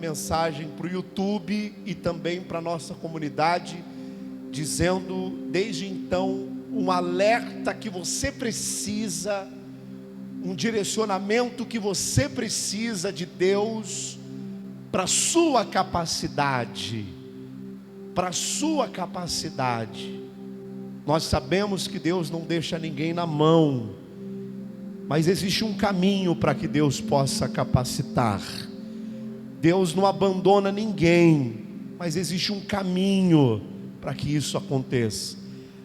Mensagem para o YouTube e também para a nossa comunidade, dizendo desde então um alerta que você precisa, um direcionamento que você precisa de Deus para a sua capacidade, para a sua capacidade. Nós sabemos que Deus não deixa ninguém na mão, mas existe um caminho para que Deus possa capacitar. Deus não abandona ninguém, mas existe um caminho para que isso aconteça.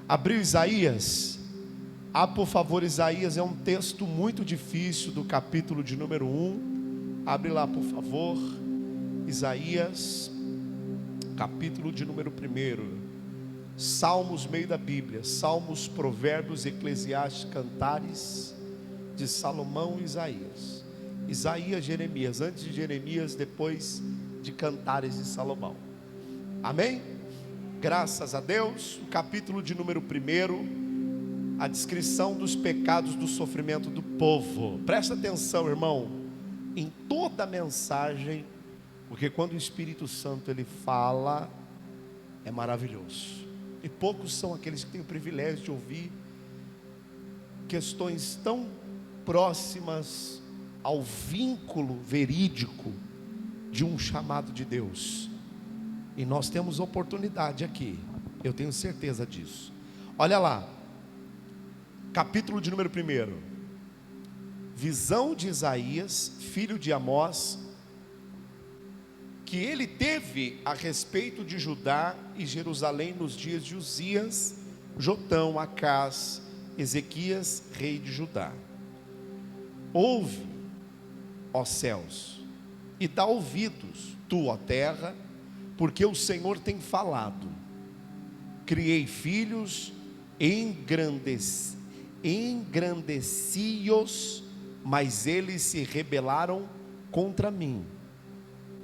Abriu Isaías? Por favor, Isaías é um texto muito difícil, do capítulo de número 1. Abre lá, por favor. Isaías, capítulo de número 1. Salmos, meio da Bíblia. Salmos, Provérbios, Eclesiastes, Cantares, de Salomão e Isaías. Isaías, Jeremias, antes de Jeremias, depois de Cantares de Salomão. Amém? Graças a Deus. O capítulo de número 1, a descrição dos pecados, do sofrimento do povo. Presta atenção, irmão, em toda a mensagem, porque quando o Espírito Santo ele fala, é maravilhoso. E poucos são aqueles que têm o privilégio de ouvir questões tão próximas ao vínculo verídico de um chamado de Deus. E nós temos oportunidade aqui, eu tenho certeza disso. Olha lá, capítulo de número 1. Visão de Isaías, filho de Amós, que ele teve a respeito de Judá e Jerusalém nos dias de Uzias, Jotão, Acás, Ezequias, rei de Judá. Ouve, ó céus, e dá ouvidos, tu, ó terra, porque o Senhor tem falado. Criei filhos, engrandeci-os, mas eles se rebelaram contra mim.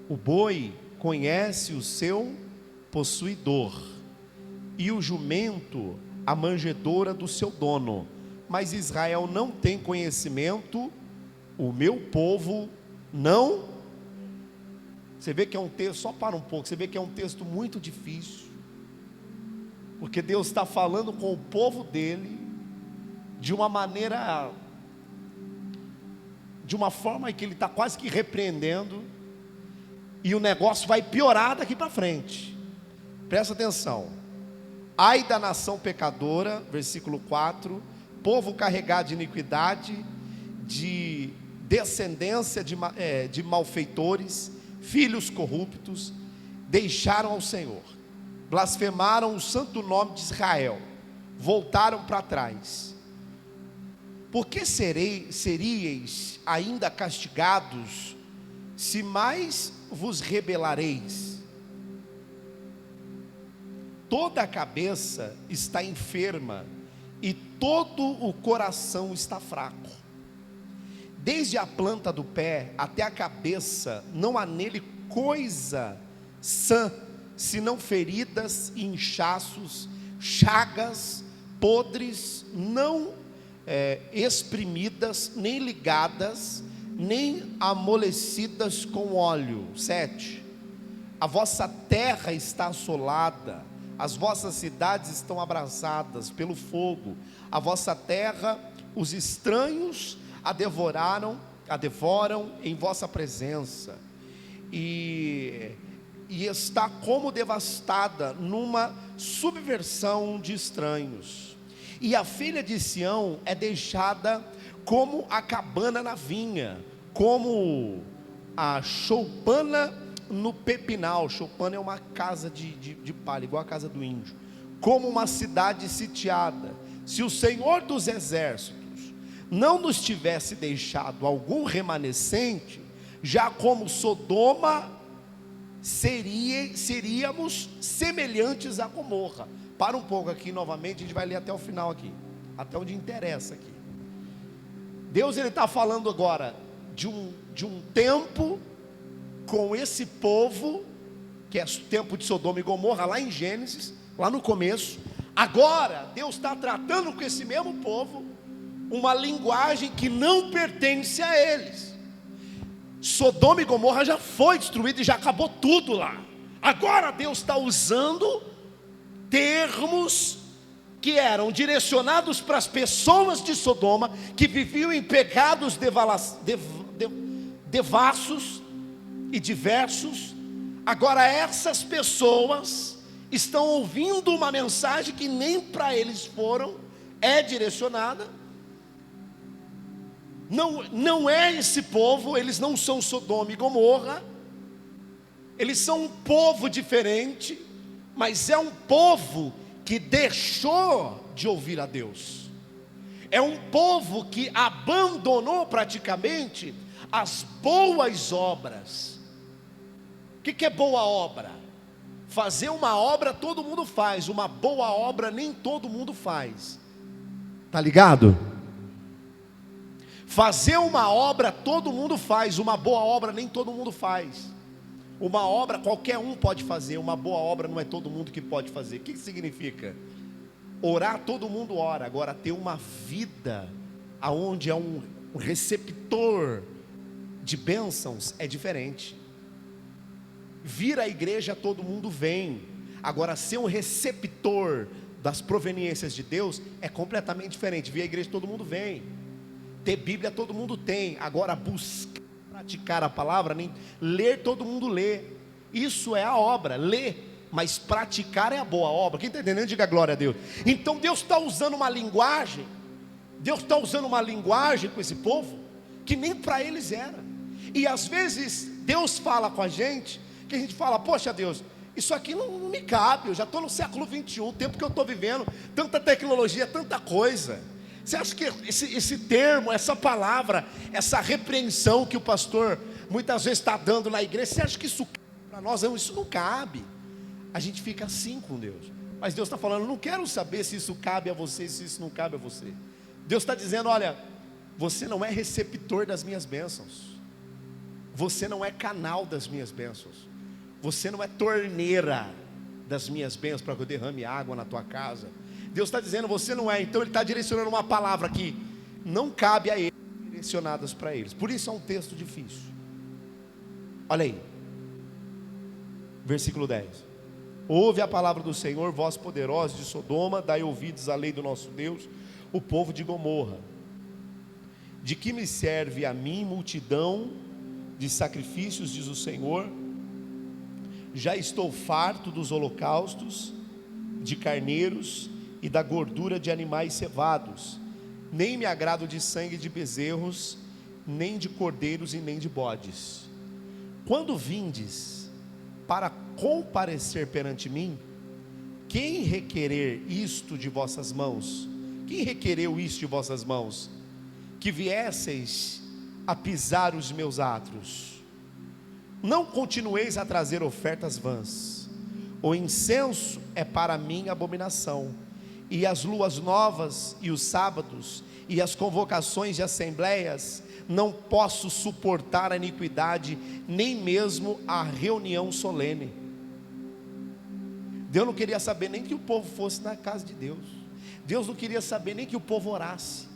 O boi conhece o seu possuidor, e o jumento a manjedoura do seu dono, mas Israel não tem conhecimento, o meu povo não. Você vê que é um texto, só para um pouco, você vê que é um texto muito difícil, porque Deus está falando com o povo dele, de uma maneira, de uma forma que ele está quase que repreendendo, e o negócio vai piorar daqui para frente. Presta atenção. Ai da nação pecadora, versículo 4, povo carregado de iniquidade, de descendência de malfeitores, filhos corruptos, deixaram ao Senhor, blasfemaram o santo nome de Israel, voltaram para trás. Por que seríeis ainda castigados, se mais vos rebelareis? Toda a cabeça está enferma, e todo o coração está fraco. Desde a planta do pé até a cabeça, não há nele coisa sã, senão feridas e inchaços, chagas podres, não exprimidas, nem ligadas, nem amolecidas com óleo. 7. A vossa terra está assolada, as vossas cidades estão abrasadas pelo fogo. A vossa terra, os estranhos a devoram em vossa presença, e está como devastada numa subversão de estranhos. E a filha de Sião é deixada como a cabana na vinha, como a choupana no pepinal. Choupana é uma casa de palha, igual a casa do índio. Como uma cidade sitiada. Se o Senhor dos exércitos não nos tivesse deixado algum remanescente, já como Sodoma, seríamos semelhantes a Gomorra. Para um pouco aqui novamente, a gente vai ler até o final aqui, até onde interessa aqui. Deus ele está falando agora de um tempo com esse povo, que é o tempo de Sodoma e Gomorra, lá em Gênesis, lá no começo. Agora Deus está tratando com esse mesmo povo uma linguagem que não pertence a eles. Sodoma e Gomorra já foi destruído e já acabou tudo lá. Agora Deus está usando termos que eram direcionados para as pessoas de Sodoma, que viviam em pecados devassos e diversos. Agora essas pessoas estão ouvindo uma mensagem que nem para eles é direcionada. Não é esse povo, eles não são Sodoma e Gomorra, eles são um povo diferente, mas é um povo que deixou de ouvir a Deus. É um povo que abandonou praticamente as boas obras. O que é boa obra? Fazer uma obra todo mundo faz, uma boa obra nem todo mundo faz. Tá ligado? Fazer uma obra todo mundo faz, uma boa obra nem todo mundo faz. Uma obra qualquer um pode fazer, uma boa obra não é todo mundo que pode fazer. O que significa? Orar todo mundo ora, agora ter uma vida aonde é um receptor de bênçãos é diferente. Vir à igreja todo mundo vem, agora ser um receptor das proveniências de Deus é completamente diferente. Vir à igreja todo mundo vem, ter Bíblia todo mundo tem, agora buscar praticar a palavra, nem ler todo mundo lê. Isso é a obra, ler, mas praticar é a boa obra. Quem está entendendo, diga glória a Deus. Então Deus está usando uma linguagem, com esse povo que nem para eles era. E às vezes Deus fala com a gente, que a gente fala: poxa Deus, isso aqui não me cabe, eu já estou no século 21, o tempo que eu estou vivendo, tanta tecnologia, tanta coisa. Você acha que esse termo, essa palavra, essa repreensão que o pastor muitas vezes está dando na igreja, você acha que isso cabe para nós? Não, isso não cabe. A gente fica assim com Deus, mas Deus está falando: não quero saber se isso cabe a você, se isso não cabe a você. Deus está dizendo: olha, você não é receptor das minhas bênçãos, você não é canal das minhas bênçãos, você não é torneira das minhas bênçãos para que eu derrame água na tua casa. Deus está dizendo: você não é. Então Ele está direcionando uma palavra que não cabe a eles, direcionadas para eles. Por isso é um texto difícil. Olha aí, versículo 10: ouve a palavra do Senhor, vós poderosos de Sodoma, dai ouvidos à lei do nosso Deus, o povo de Gomorra. De que me serve a mim multidão de sacrifícios, diz o Senhor? Já estou farto dos holocaustos, de carneiros e da gordura de animais cevados. Nem me agrado de sangue de bezerros, nem de cordeiros e nem de bodes. Quando vindes para comparecer perante mim, quem requerer isto de vossas mãos? Quem requereu isto de vossas mãos? Que viesseis a pisar os meus atos. Não continueis a trazer ofertas vãs. O incenso é para mim abominação, e as luas novas e os sábados e as convocações de assembleias, não posso suportar a iniquidade, nem mesmo a reunião solene. Deus não queria saber nem que o povo fosse na casa de Deus. Deus não queria saber nem que o povo orasse.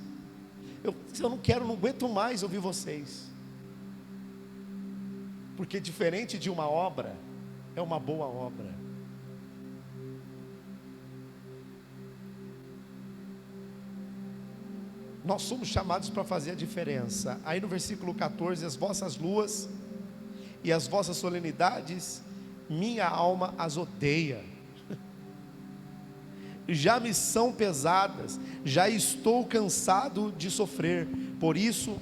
Eu não aguento mais ouvir vocês. Porque diferente de uma obra, é uma boa obra. Nós somos chamados para fazer a diferença. Aí no versículo 14: as vossas luas e as vossas solenidades, minha alma as odeia. Já me são pesadas, já estou cansado de sofrer. Por isso,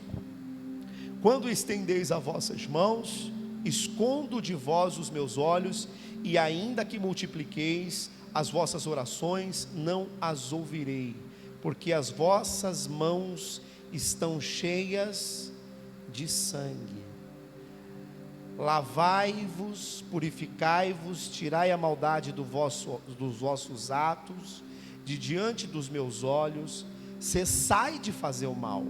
quando estendeis as vossas mãos, escondo de vós os meus olhos, e ainda que multipliqueis as vossas orações, não as ouvirei. Porque as vossas mãos estão cheias de sangue. Lavai-vos, purificai-vos, tirai a maldade dos vossos atos, de diante dos meus olhos. Cessai de fazer o mal,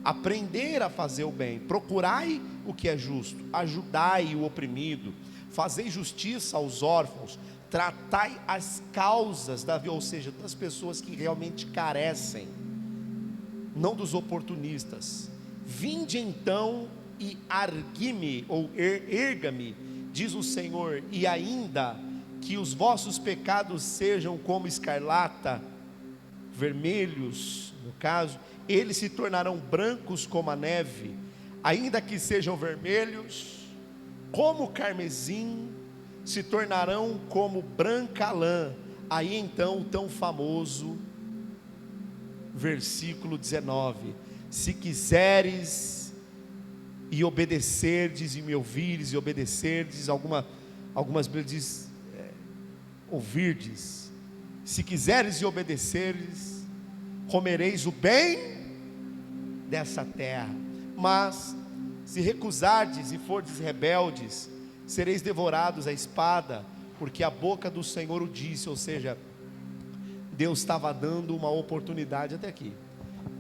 aprender a fazer o bem, procurai o que é justo, ajudai o oprimido, fazei justiça aos órfãos, tratai as causas ou seja, das pessoas que realmente carecem, não dos oportunistas. Vinde então e argue-me, ou erga-me, diz o Senhor, e ainda que os vossos pecados sejam como escarlata, vermelhos, no caso, eles se tornarão brancos como a neve, ainda que sejam vermelhos, como carmesim, se tornarão como branca lã. Aí então o tão famoso versículo 19: se quiseres e obedecerdes, e me ouvires e obedecerdes, algumas Bíblias diz, ouvirdes, se quiseres e obedeceres, comereis o bem dessa terra, mas se recusardes e fordes rebeldes, sereis devorados à espada, porque a boca do Senhor o disse. Ou seja, Deus estava dando uma oportunidade até aqui.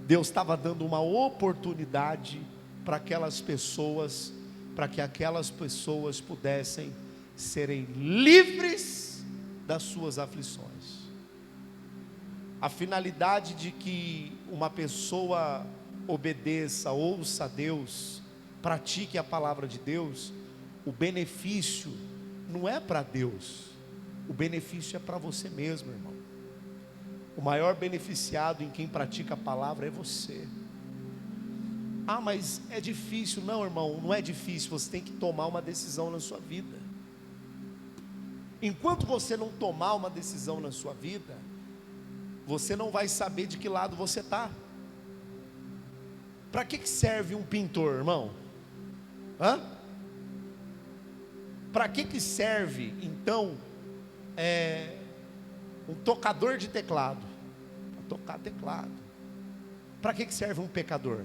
Deus estava dando uma oportunidade para aquelas pessoas, para que aquelas pessoas pudessem serem livres das suas aflições. A finalidade de que uma pessoa obedeça, ouça a Deus, pratique a palavra de Deus, o benefício não é para Deus, o benefício é para você mesmo, irmão. O maior beneficiado em quem pratica a palavra é você. Ah, mas é difícil. Não, irmão, não é difícil. Você tem que tomar uma decisão na sua vida. Enquanto você não tomar uma decisão na sua vida, você não vai saber de que lado você está. Para que serve um pintor, irmão? Para que serve então um tocador de teclado? Para tocar teclado. Para que serve um pecador?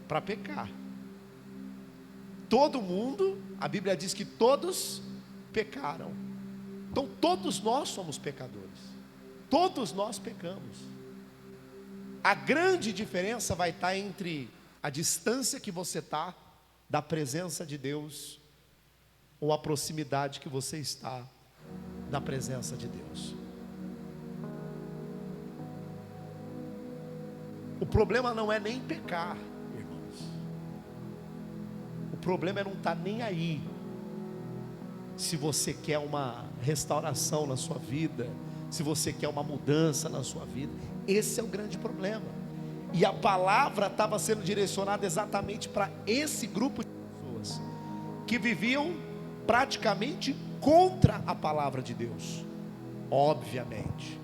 Para pecar. Todo mundo, a Bíblia diz que todos pecaram. Então todos nós somos pecadores. Todos nós pecamos. A grande diferença vai estar entre a distância que você está da presença de Deus, ou a proximidade que você está da presença de Deus. O problema não é nem pecar, irmãos. O problema é não estar nem aí. Se você quer uma restauração na sua vida, se você quer uma mudança na sua vida, esse é o grande problema. E a palavra estava sendo direcionada exatamente para esse grupo de pessoas que viviam praticamente contra a palavra de Deus. Obviamente,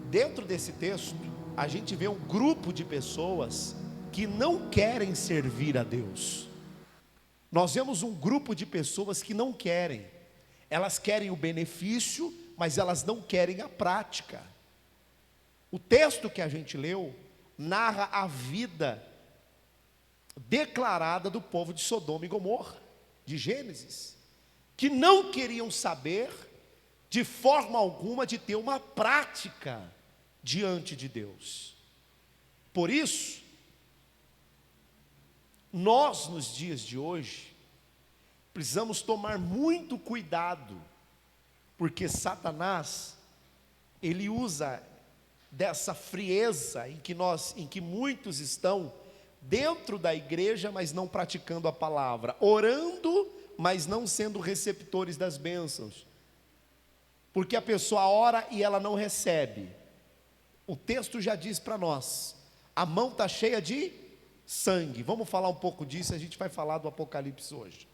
dentro desse texto, a gente vê um grupo de pessoas que não querem servir a Deus. Nós vemos um grupo de pessoas que não querem. Elas querem o benefício, mas elas não querem a prática. O texto que a gente leu narra a vida declarada do povo de Sodoma e Gomorra, de Gênesis, que não queriam saber de forma alguma de ter uma prática diante de Deus. Por isso, nós nos dias de hoje precisamos tomar muito cuidado, porque Satanás, ele usa dessa frieza em que muitos estão dentro da igreja, mas não praticando a palavra, orando, mas não sendo receptores das bênçãos, porque a pessoa ora e ela não recebe. O texto já diz para nós, a mão está cheia de sangue. Vamos falar um pouco disso, a gente vai falar do Apocalipse hoje.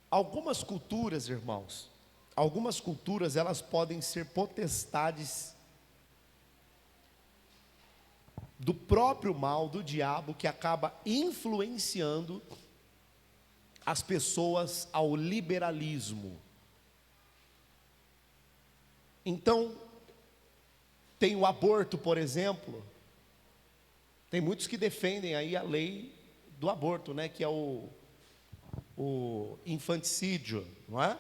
Algumas culturas, irmãos, algumas culturas elas podem ser potestades do próprio mal, do diabo, que acaba influenciando as pessoas ao liberalismo. Então, tem o aborto, por exemplo. Tem muitos que defendem aí a lei do aborto, né, que é o infanticídio, não é?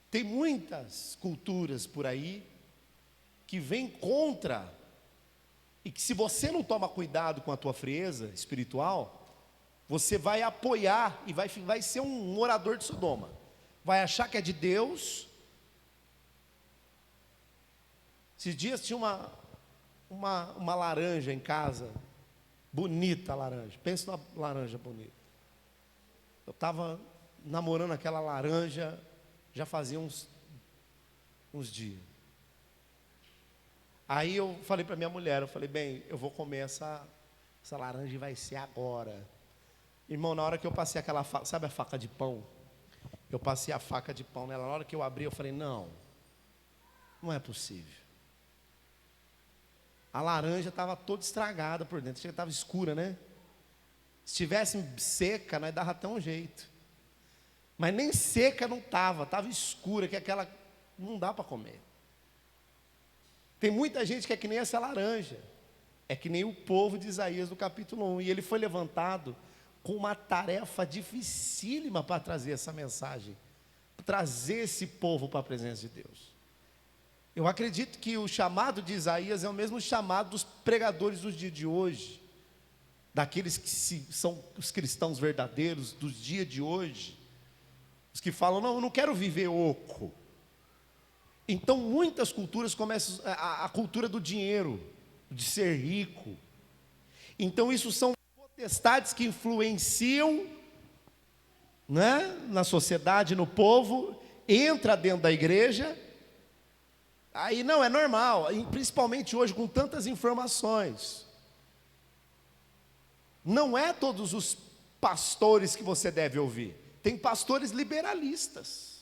Tem muitas culturas por aí que vêm contra, e que se você não toma cuidado com a tua frieza espiritual, você vai apoiar e vai ser um morador de Sodoma, vai achar que é de Deus. Esses dias tinha uma laranja em casa, bonita a laranja, pensa numa laranja bonita. Eu estava namorando aquela laranja já fazia uns dias. Aí eu falei para minha mulher, eu falei, bem, eu vou comer essa laranja e vai ser agora. Irmão, na hora que eu passei aquela faca, sabe a faca de pão? Eu passei a faca de pão nela, na hora que eu abri, eu falei, não é possível. A laranja estava toda estragada por dentro, estava escura, né? Se tivesse seca, nós dava até um jeito. Mas nem seca não estava escura, que aquela não dá para comer. Tem muita gente que é que nem essa laranja, é que nem o povo de Isaías do capítulo 1, e ele foi levantado com uma tarefa dificílima para trazer essa mensagem, trazer esse povo para a presença de Deus. Eu acredito que o chamado de Isaías é o mesmo chamado dos pregadores dos dias de hoje, daqueles que são os cristãos verdadeiros dos dias de hoje, os que falam, não, eu não quero viver oco. Então muitas culturas começam a cultura do dinheiro, de ser rico. Então isso são potestades que influenciam, né, na sociedade, no povo, entra dentro da igreja. Aí não, é normal, principalmente hoje com tantas informações. Não é todos os pastores que você deve ouvir. Tem pastores liberalistas.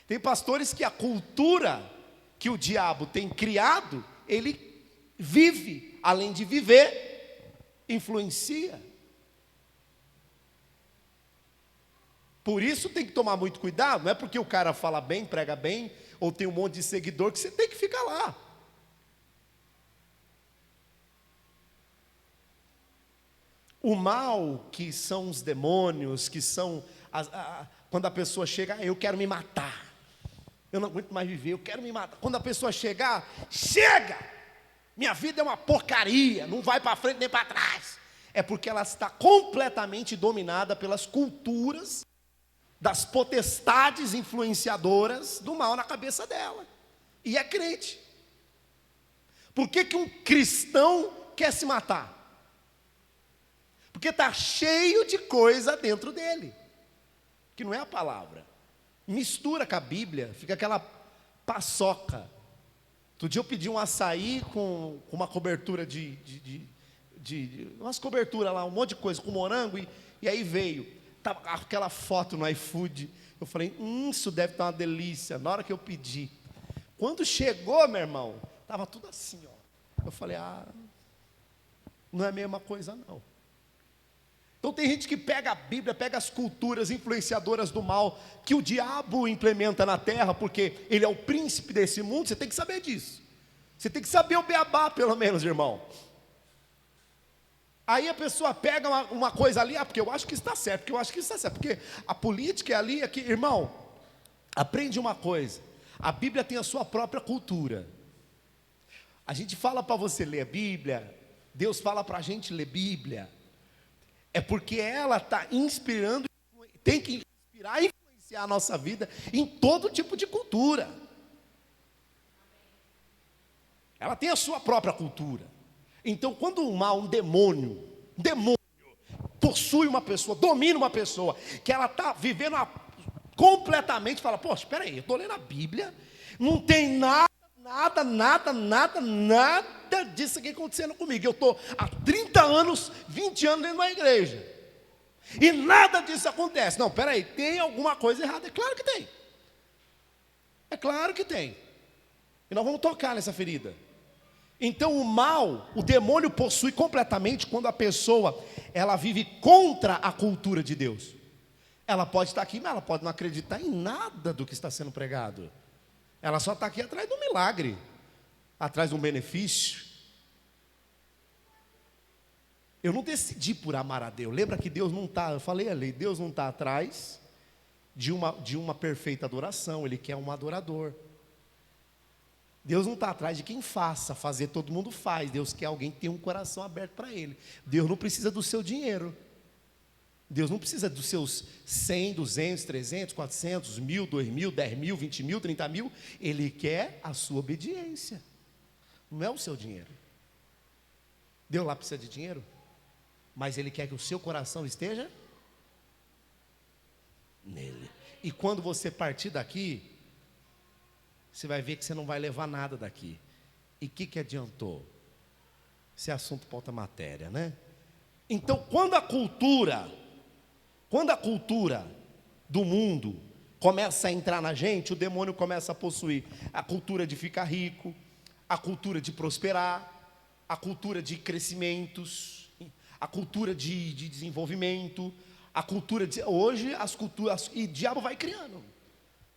Tem pastores que a cultura que o diabo tem criado, ele vive, além de viver, influencia. Por isso tem que tomar muito cuidado, não é porque o cara fala bem, prega bem, ou tem um monte de seguidor que você tem que ficar lá. O mal, que são os demônios, que são, quando a pessoa chega, eu quero me matar, eu não aguento mais viver, eu quero me matar. Quando a pessoa chegar, chega! Minha vida é uma porcaria, não vai para frente nem para trás. É porque ela está completamente dominada pelas culturas, das potestades influenciadoras do mal na cabeça dela. E é crente. Por que um cristão quer se matar? Porque está cheio de coisa dentro dele, que não é a palavra. Mistura com a Bíblia, fica aquela paçoca. Outro dia eu pedi um açaí com uma cobertura umas coberturas lá, um monte de coisa, com morango, e aí veio, tava aquela foto no iFood. Eu falei, isso deve estar uma delícia. Na hora que eu pedi, quando chegou, meu irmão, estava tudo assim, ó. Eu falei, não é a mesma coisa não. Então tem gente que pega a Bíblia, pega as culturas influenciadoras do mal, que o diabo implementa na terra, porque ele é o príncipe desse mundo. Você tem que saber disso. Você tem que saber o beabá, pelo menos, irmão. Aí a pessoa pega uma coisa ali, porque eu acho que está certo, porque a política é ali, aqui. Irmão, aprende uma coisa, a Bíblia tem a sua própria cultura. A gente fala para você ler a Bíblia, Deus fala para a gente ler Bíblia, é porque ela está inspirando, tem que inspirar e influenciar a nossa vida em todo tipo de cultura. Ela tem a sua própria cultura. Então quando um demônio possui uma pessoa, domina uma pessoa, que ela está vivendo completamente, fala, poxa, espera aí, eu estou lendo a Bíblia, não tem nada disso aqui acontecendo comigo. Eu estou há 30 anos, 20 anos dentro da igreja, e nada disso acontece. Não, espera aí, tem alguma coisa errada. É claro que tem. É claro que tem. E nós vamos tocar nessa ferida. Então o mal, o demônio possui completamente quando a pessoa, ela vive contra a cultura de Deus. Ela pode estar aqui, mas ela pode não acreditar em nada do que está sendo pregado. Ela só está aqui atrás de um milagre, atrás de um benefício. Eu não decidi por amar a Deus. Lembra que Deus não está, eu falei ali, Deus não está atrás de uma perfeita adoração. Ele quer um adorador. Deus não está atrás de quem fazer todo mundo faz. Deus quer alguém que tenha um coração aberto para Ele. Deus não precisa do seu dinheiro. Deus não precisa dos seus 100, 200, 300, 400, 1.000, 2.000, 10.000, 20.000, 30.000. Ele quer a sua obediência. Não é o seu dinheiro. Deus lá precisa de dinheiro, mas Ele quer que o seu coração esteja nele. E quando você partir daqui, você vai ver que você não vai levar nada daqui. E o que adiantou? Esse assunto para outra matéria, né? Então, quando a cultura do mundo começa a entrar na gente, o demônio começa a possuir a cultura de ficar rico, a cultura de prosperar, a cultura de crescimentos, a cultura de desenvolvimento, a cultura de... Hoje as culturas... E o diabo vai criando.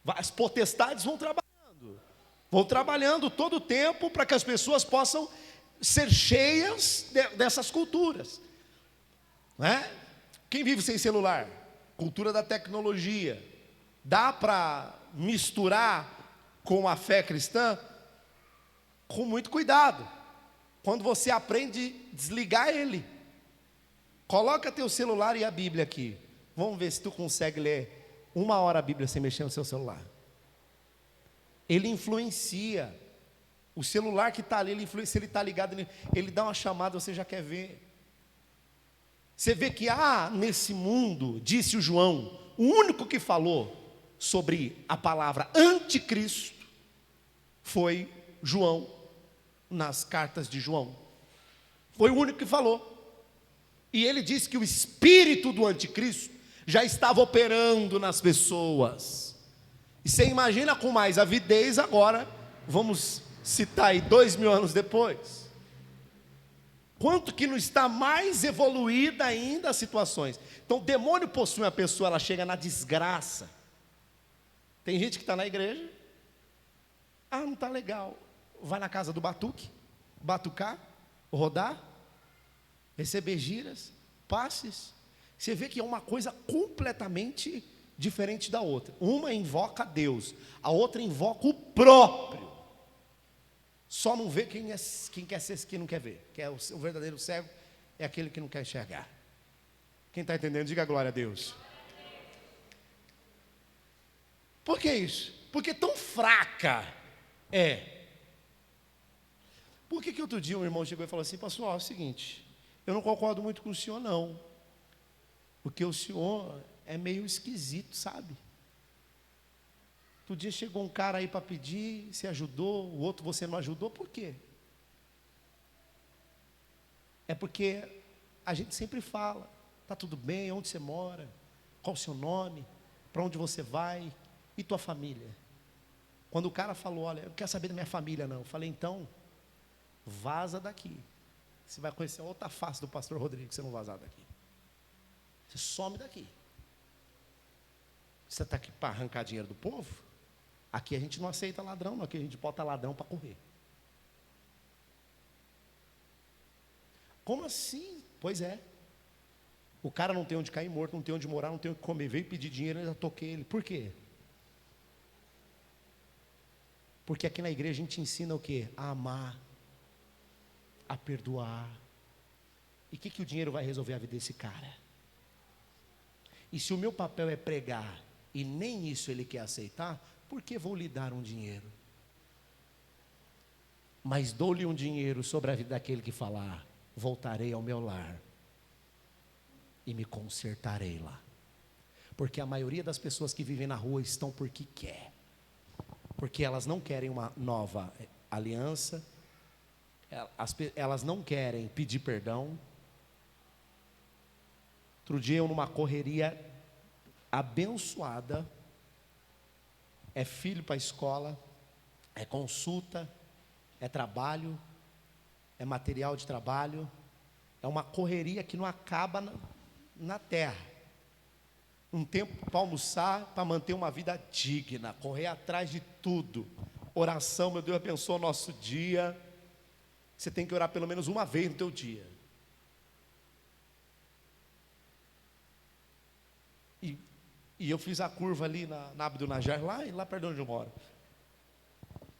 As potestades vão trabalhando todo o tempo para que as pessoas possam ser cheias dessas culturas, né? Quem vive sem celular? Cultura da tecnologia. Dá para misturar com a fé cristã? Com muito cuidado. Quando você aprende a desligar ele. Coloca teu celular e a Bíblia aqui. Vamos ver se tu consegue ler 1 hora a Bíblia sem mexer no seu celular. Ele influencia. O celular que está ali, ele influencia, se ele está ligado, ele dá uma chamada, você já quer ver. Você vê que nesse mundo, disse o João, o único que falou sobre a palavra anticristo foi João, nas cartas de João. Foi o único que falou. E ele disse que o espírito do anticristo já estava operando nas pessoas. E você imagina com mais avidez agora, vamos citar aí 2000 anos depois. Quanto que não está mais evoluída ainda as situações. Então o demônio possui uma pessoa, ela chega na desgraça. Tem gente que está na igreja, não está legal. Vai na casa do batuque, batucar, rodar, receber giras, passes. Você vê que é uma coisa completamente diferente da outra. Uma invoca Deus, a outra invoca o próprio. Só não vê quem quer ser, quem não quer ver. Que é o verdadeiro cego, é aquele que não quer enxergar. Quem está entendendo, diga glória a Deus. Por que isso? Porque tão fraca é. Por que outro dia um irmão chegou e falou assim: pastor, é o seguinte, eu não concordo muito com o senhor não, porque o senhor é meio esquisito, sabe? Outro dia chegou um cara aí para pedir, você ajudou, o outro você não ajudou, por quê? É porque a gente sempre fala, está tudo bem, onde você mora, qual o seu nome, para onde você vai, e tua família? Quando o cara falou, olha, eu quero saber da minha família não, eu falei, então, vaza daqui. Você vai conhecer outra face do pastor Rodrigo, se você não vazar daqui. Você some daqui. Você está aqui para arrancar dinheiro do povo? Aqui a gente não aceita ladrão, não. Aqui a gente bota ladrão para correr. Como assim? Pois é. O cara não tem onde cair morto, não tem onde morar, não tem onde comer. Veio pedir dinheiro, eu já toquei ele. Por quê? Porque aqui na igreja a gente ensina o quê? A amar, a perdoar. E o que o dinheiro vai resolver a vida desse cara? E se o meu papel é pregar e nem isso ele quer aceitar, por que vou lhe dar um dinheiro? Mas dou-lhe um dinheiro sobre a vida daquele que falar, voltarei ao meu lar e me consertarei lá. Porque a maioria das pessoas que vivem na rua estão porque quer. Porque elas não querem uma nova aliança, elas não querem pedir perdão. Outro dia eu numa correria abençoada, é filho para a escola, é consulta, é trabalho, é material de trabalho, é uma correria que não acaba na terra. Um tempo para almoçar, para manter uma vida digna, correr atrás de tudo. Oração, meu Deus, abençoa o nosso dia. Você tem que orar pelo menos uma vez no teu dia. E eu fiz a curva ali na Abdul Najar, lá perto de onde eu moro.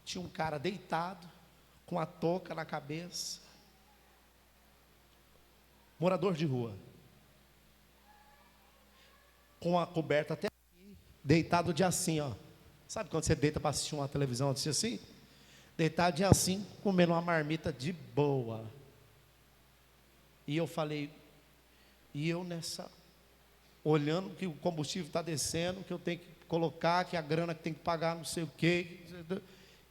Tinha um cara deitado, com a touca na cabeça. Morador de rua. Com a coberta até aqui, deitado de assim, ó. Sabe quando você deita para assistir uma televisão, assim? deitadinho assim, comendo uma marmita de boa. E eu falei, e eu nessa, olhando que o combustível está descendo, que eu tenho que colocar, que a grana que tem que pagar, não sei o quê.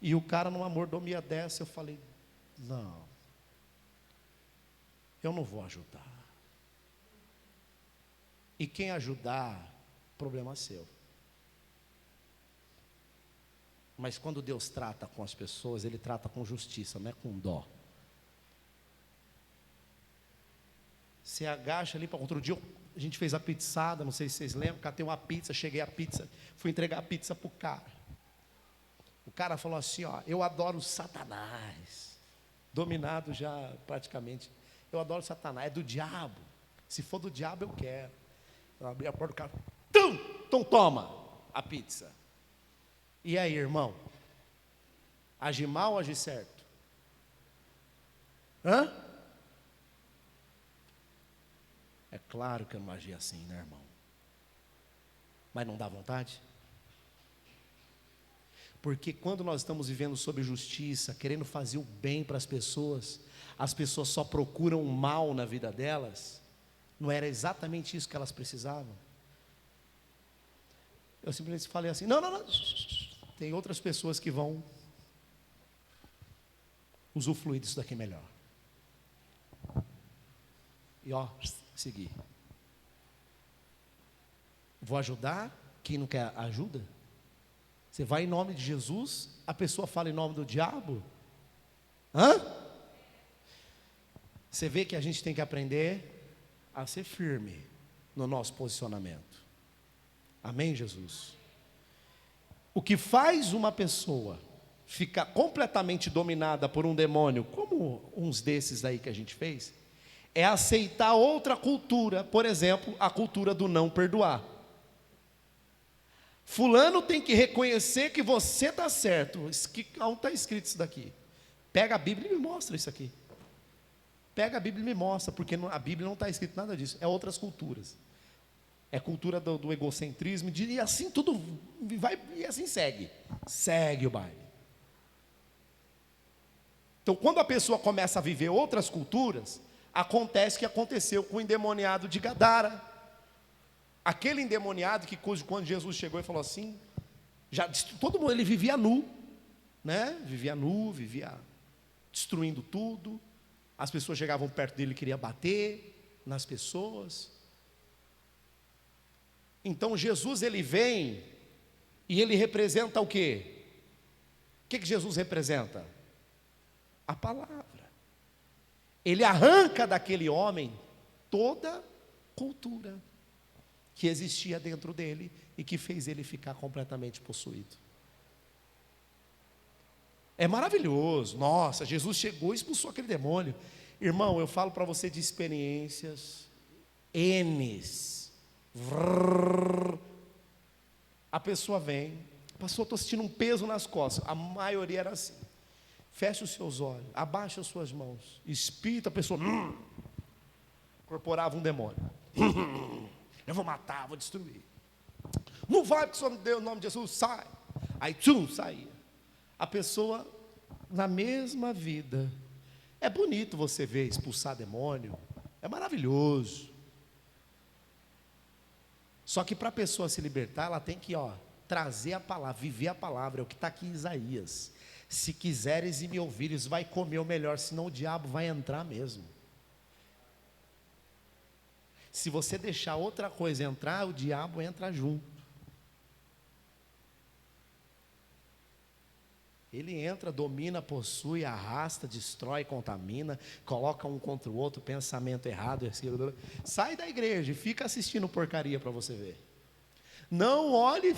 E o cara numa mordomia dessa, eu falei, não, eu não vou ajudar. E quem ajudar, problema seu. Mas quando Deus trata com as pessoas, Ele trata com justiça, não é com dó. Você agacha ali para outro dia, a gente fez a pizzada, não sei se vocês lembram, catei uma pizza, cheguei a pizza, fui entregar a pizza para o cara. O cara falou assim, ó, eu adoro Satanás. Dominado já praticamente. Eu adoro Satanás, é do diabo. Se for do diabo, eu quero. Eu abri a porta do cara, então toma a pizza. E aí, irmão? Age mal ou age certo? Hã? É claro que eu não agi assim, né, irmão? Mas não dá vontade? Porque quando nós estamos vivendo sob justiça, querendo fazer o bem para as pessoas só procuram o mal na vida delas. Não era exatamente isso que elas precisavam? Eu simplesmente falei assim, não. Tem outras pessoas que vão usufruir disso daqui melhor. E ó, seguir. Vou ajudar quem não quer ajuda? Você vai em nome de Jesus, a pessoa fala em nome do diabo? Hã? Você vê que a gente tem que aprender a ser firme no nosso posicionamento. Amém, Jesus? O que faz uma pessoa ficar completamente dominada por um demônio, como uns desses aí que a gente fez, é aceitar outra cultura, por exemplo, a cultura do não perdoar. Fulano tem que reconhecer que você está certo. Onde está escrito isso daqui? Pega a Bíblia e me mostra isso aqui. Pega a Bíblia e me mostra, porque a Bíblia não está escrito nada disso. É outras culturas. É cultura do egocentrismo, e assim tudo vai, e assim segue. Segue o baile. Então, quando a pessoa começa a viver outras culturas, acontece o que aconteceu com o endemoniado de Gadara. Aquele endemoniado que quando Jesus chegou e falou assim, todo mundo, ele vivia nu, né? Vivia nu, vivia destruindo tudo. As pessoas chegavam perto dele e queriam bater nas pessoas. Então Jesus, ele vem e ele representa o quê? O que Jesus representa? A palavra. Ele arranca daquele homem toda cultura que existia dentro dele e que fez ele ficar completamente possuído. É maravilhoso. Nossa, Jesus chegou e expulsou aquele demônio. Irmão, eu falo para você de experiências N's. A pessoa vem, pastor, estou sentindo um peso nas costas. A maioria era assim. Feche os seus olhos, abaixa as suas mãos, espírito, a pessoa incorporava um demônio. Eu vou matar, vou destruir. Não vai, porque o Senhor me deu o nome de Jesus, sai. Aí, saía. A pessoa, na mesma vida. É bonito você ver expulsar demônio, é maravilhoso. Só que para a pessoa se libertar, ela tem que trazer a palavra, viver a palavra. É o que está aqui em Isaías. Se quiseres e me ouvires, vai comer o melhor, senão o diabo vai entrar mesmo. Se você deixar outra coisa entrar, o diabo entra junto. Ele entra, domina, possui, arrasta, destrói, contamina, coloca um contra o outro, pensamento errado. Sai da igreja e fica assistindo porcaria para você ver. Não olhe,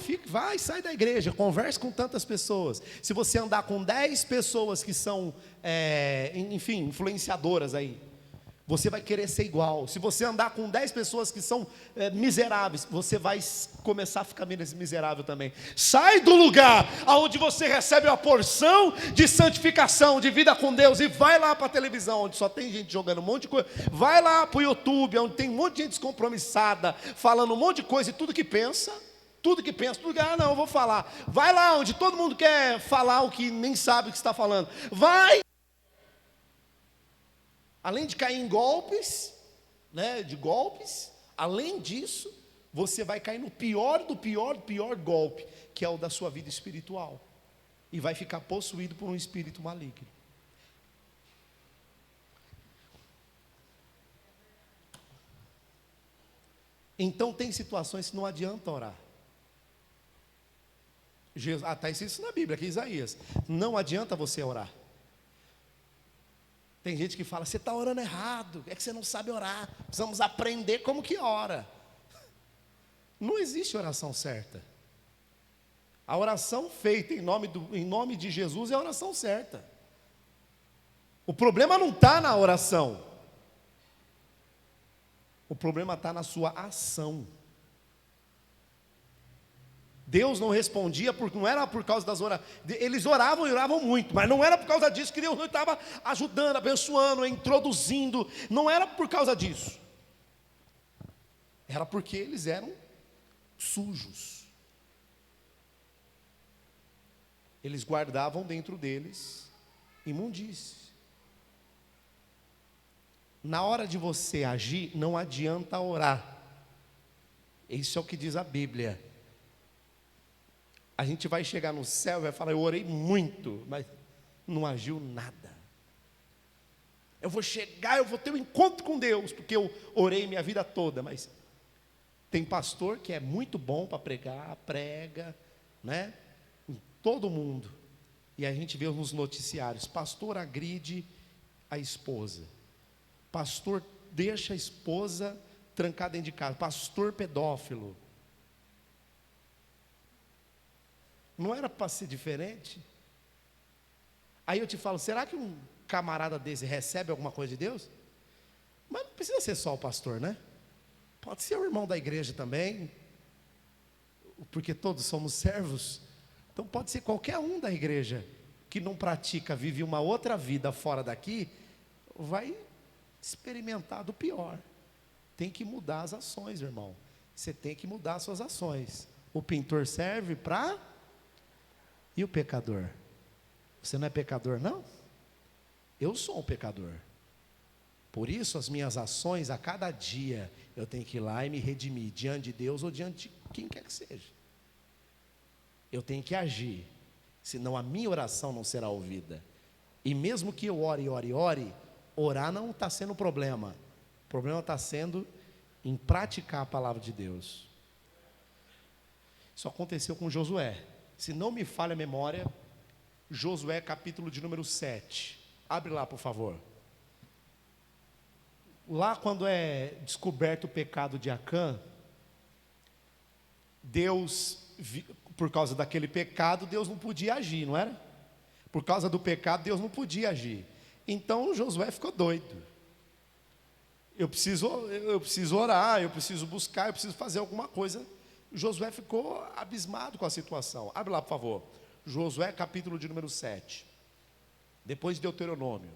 sai da igreja, converse com tantas pessoas. Se você andar com 10 pessoas que são, influenciadoras aí, você vai querer ser igual. Se você andar com 10 pessoas que são miseráveis, você vai começar a ficar menos miserável também. Sai do lugar onde você recebe uma porção de santificação, de vida com Deus, e vai lá para a televisão, onde só tem gente jogando um monte de coisa. Vai lá para o YouTube, onde tem um monte de gente descompromissada, falando um monte de coisa e tudo que pensa. Tudo que pensa, tudo que, não, eu vou falar. Vai lá onde todo mundo quer falar o que nem sabe o que está falando. Vai! Além de cair em golpes, né, de golpes, além disso, você vai cair no pior do pior golpe, que é o da sua vida espiritual. E vai ficar possuído por um espírito maligno. Então tem situações que não adianta orar. Está isso na Bíblia, aqui Isaías. Não adianta você orar. Tem gente que fala, você está orando errado, é que você não sabe orar. Precisamos aprender como que ora. Não existe oração certa. A oração feita em nome de Jesus é a oração certa. O problema não está na oração. O problema está na sua ação. Deus não respondia, porque não era por causa das orações. Eles oravam e oravam muito, mas não era por causa disso que Deus não estava ajudando, abençoando, introduzindo. Não era por causa disso. Era porque eles eram sujos. Eles guardavam dentro deles imundície. Na hora de você agir, não adianta orar. Isso é o que diz a Bíblia. A gente vai chegar no céu e vai falar, eu orei muito, mas não agiu nada. Eu vou chegar, eu vou ter um encontro com Deus, porque eu orei minha vida toda, mas tem pastor que é muito bom para pregar, prega, né? Em todo mundo. E a gente vê nos noticiários, pastor agride a esposa. Pastor deixa a esposa trancada dentro de casa. Pastor pedófilo. Não era para ser diferente? Aí eu te falo, será que um camarada desse recebe alguma coisa de Deus? Mas não precisa ser só o pastor, né? Pode ser o irmão da igreja também, porque todos somos servos. Então pode ser qualquer um da igreja que não pratica, vive uma outra vida fora daqui, vai experimentar do pior. Tem que mudar as ações, irmão. Você tem que mudar as suas ações. O pintor serve para... E o pecador? Você não é pecador, não? Eu sou um pecador. Por isso as minhas ações a cada dia eu tenho que ir lá e me redimir diante de Deus ou diante de quem quer que seja. Eu tenho que agir, senão a minha oração não será ouvida. E mesmo que eu ore, orar não está sendo o problema. O problema está sendo em praticar a palavra de Deus. Isso aconteceu com Josué. Se não me falha a memória, Josué capítulo de número 7. Abre lá, por favor. Lá quando é descoberto o pecado de Acã, Deus, por causa daquele pecado, Deus não podia agir, não era? Por causa do pecado, Deus não podia agir. Então Josué ficou doido. Eu preciso orar, eu preciso buscar, eu preciso fazer alguma coisa. Josué ficou abismado com a situação. Abre lá, por favor. Josué capítulo de número 7. Depois de Deuteronômio.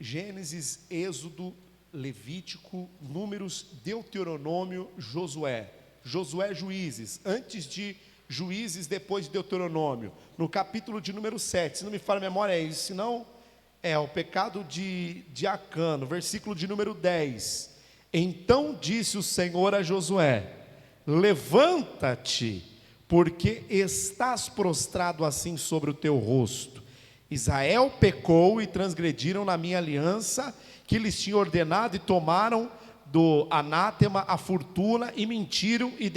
Gênesis, Êxodo, Levítico, Números, Deuteronômio, Josué. Josué, Juízes. Antes de Juízes, depois de Deuteronômio. No capítulo de número 7. Se não me falha a memória é isso. Se não, é o pecado de Acã. No versículo de número 10. Então disse o Senhor a Josué: levanta-te, porque estás prostrado assim sobre o teu rosto. Israel pecou e transgrediram na minha aliança, que lhes tinha ordenado, e tomaram do anátema a fortuna, e mentiram, e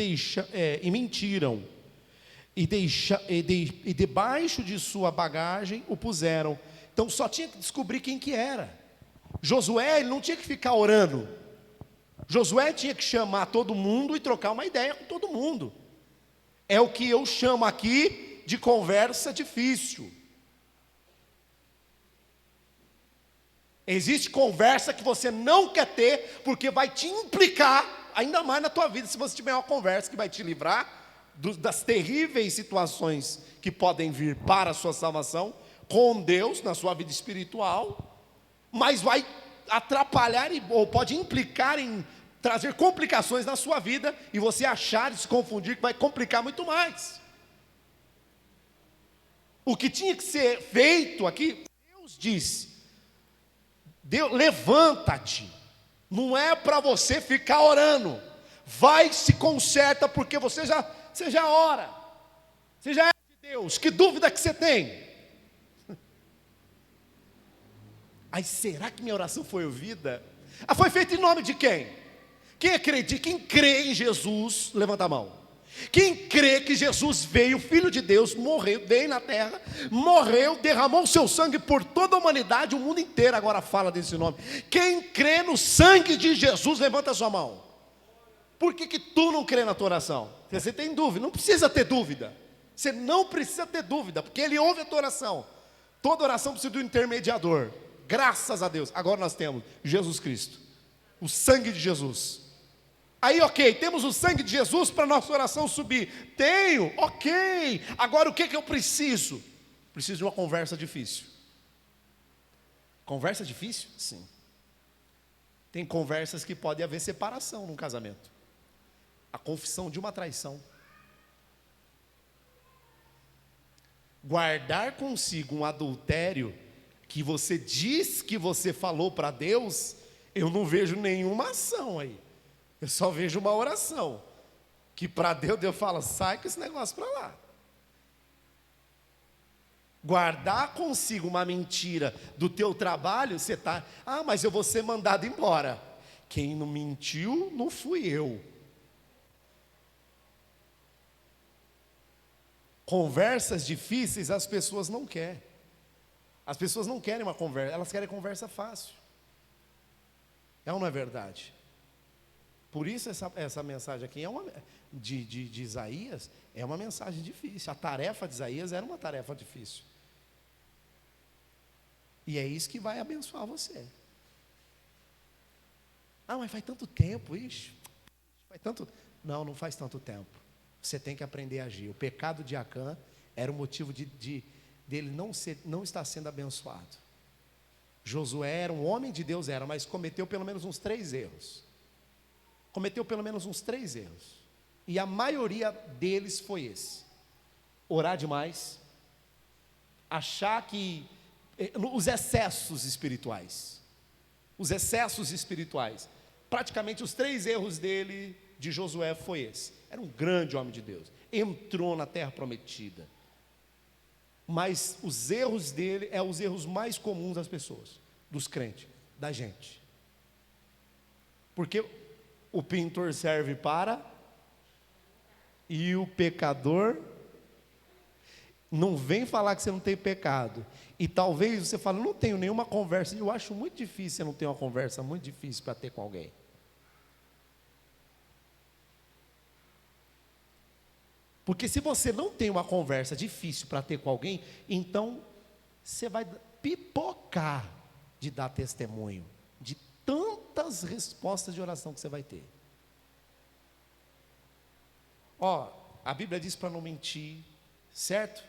debaixo de sua bagagem o puseram. Então só tinha que descobrir quem que era. Josué, ele não tinha que ficar orando. Josué tinha que chamar todo mundo e trocar uma ideia com todo mundo. É o que eu chamo aqui de conversa difícil. Existe conversa que você não quer ter, porque vai te implicar ainda mais na tua vida, se você tiver uma conversa que vai te livrar das terríveis situações que podem vir para a sua salvação, com Deus, na sua vida espiritual, mas vai atrapalhar ou pode implicar em trazer complicações na sua vida e você achar e se confundir que vai complicar muito mais. O que tinha que ser feito aqui, Deus disse: Deus, levanta-te. Não é para você ficar orando. Vai, se conserta, porque você já ora. Você já é de Deus. Que dúvida que você tem? Aí, será que minha oração foi ouvida? Ah, foi feita em nome de quem? Quem acredita, quem crê em Jesus, levanta a mão. Quem crê que Jesus veio, Filho de Deus, morreu, veio na terra, morreu, derramou o seu sangue por toda a humanidade, o mundo inteiro agora fala desse nome. Quem crê no sangue de Jesus, levanta a sua mão. Por que tu não crê na tua oração? Você tem dúvida, não precisa ter dúvida. Você não precisa ter dúvida, porque Ele ouve a tua oração. Toda oração precisa de um intermediador. Graças a Deus, agora nós temos Jesus Cristo, o sangue de Jesus. Aí, ok, temos o sangue de Jesus para a nossa oração subir. Tenho, ok. Agora o que eu preciso? Preciso de uma conversa difícil. Conversa difícil? Sim. Tem conversas que pode haver separação num casamento. A confissão de uma traição. Guardar consigo um adultério que você diz que você falou para Deus, eu não vejo nenhuma ação aí. Eu só vejo uma oração, que para Deus fala: sai com esse negócio para lá. Guardar consigo uma mentira do teu trabalho, você está, mas eu vou ser mandado embora. Quem não mentiu não fui eu. Conversas difíceis as pessoas não querem. As pessoas não querem uma conversa, elas querem conversa fácil. É ou não é verdade? Por isso essa mensagem aqui de Isaías é uma mensagem difícil. A tarefa de Isaías era uma tarefa difícil. E é isso que vai abençoar você. Mas faz tanto tempo isso. Não faz tanto tempo. Você tem que aprender a agir. O pecado de Acã era o motivo dele não estar sendo abençoado. Josué era um homem de Deus, mas cometeu pelo menos uns 3 erros. E a maioria deles foi esse: orar demais, achar que os excessos espirituais. Praticamente os 3 erros de Josué foi esse. Era um grande homem de Deus, entrou na terra prometida. Mas os erros dele os erros mais comuns das pessoas, dos crentes, da gente. Porque o pintor serve para, e o pecador, não vem falar que você não tem pecado. E talvez você fale: não tenho nenhuma conversa. Eu acho muito difícil você não ter uma conversa muito difícil para ter com alguém. Porque se você não tem uma conversa difícil para ter com alguém, então você vai pipocar de dar testemunho de tantas respostas de oração que você vai ter. A Bíblia diz para não mentir, certo?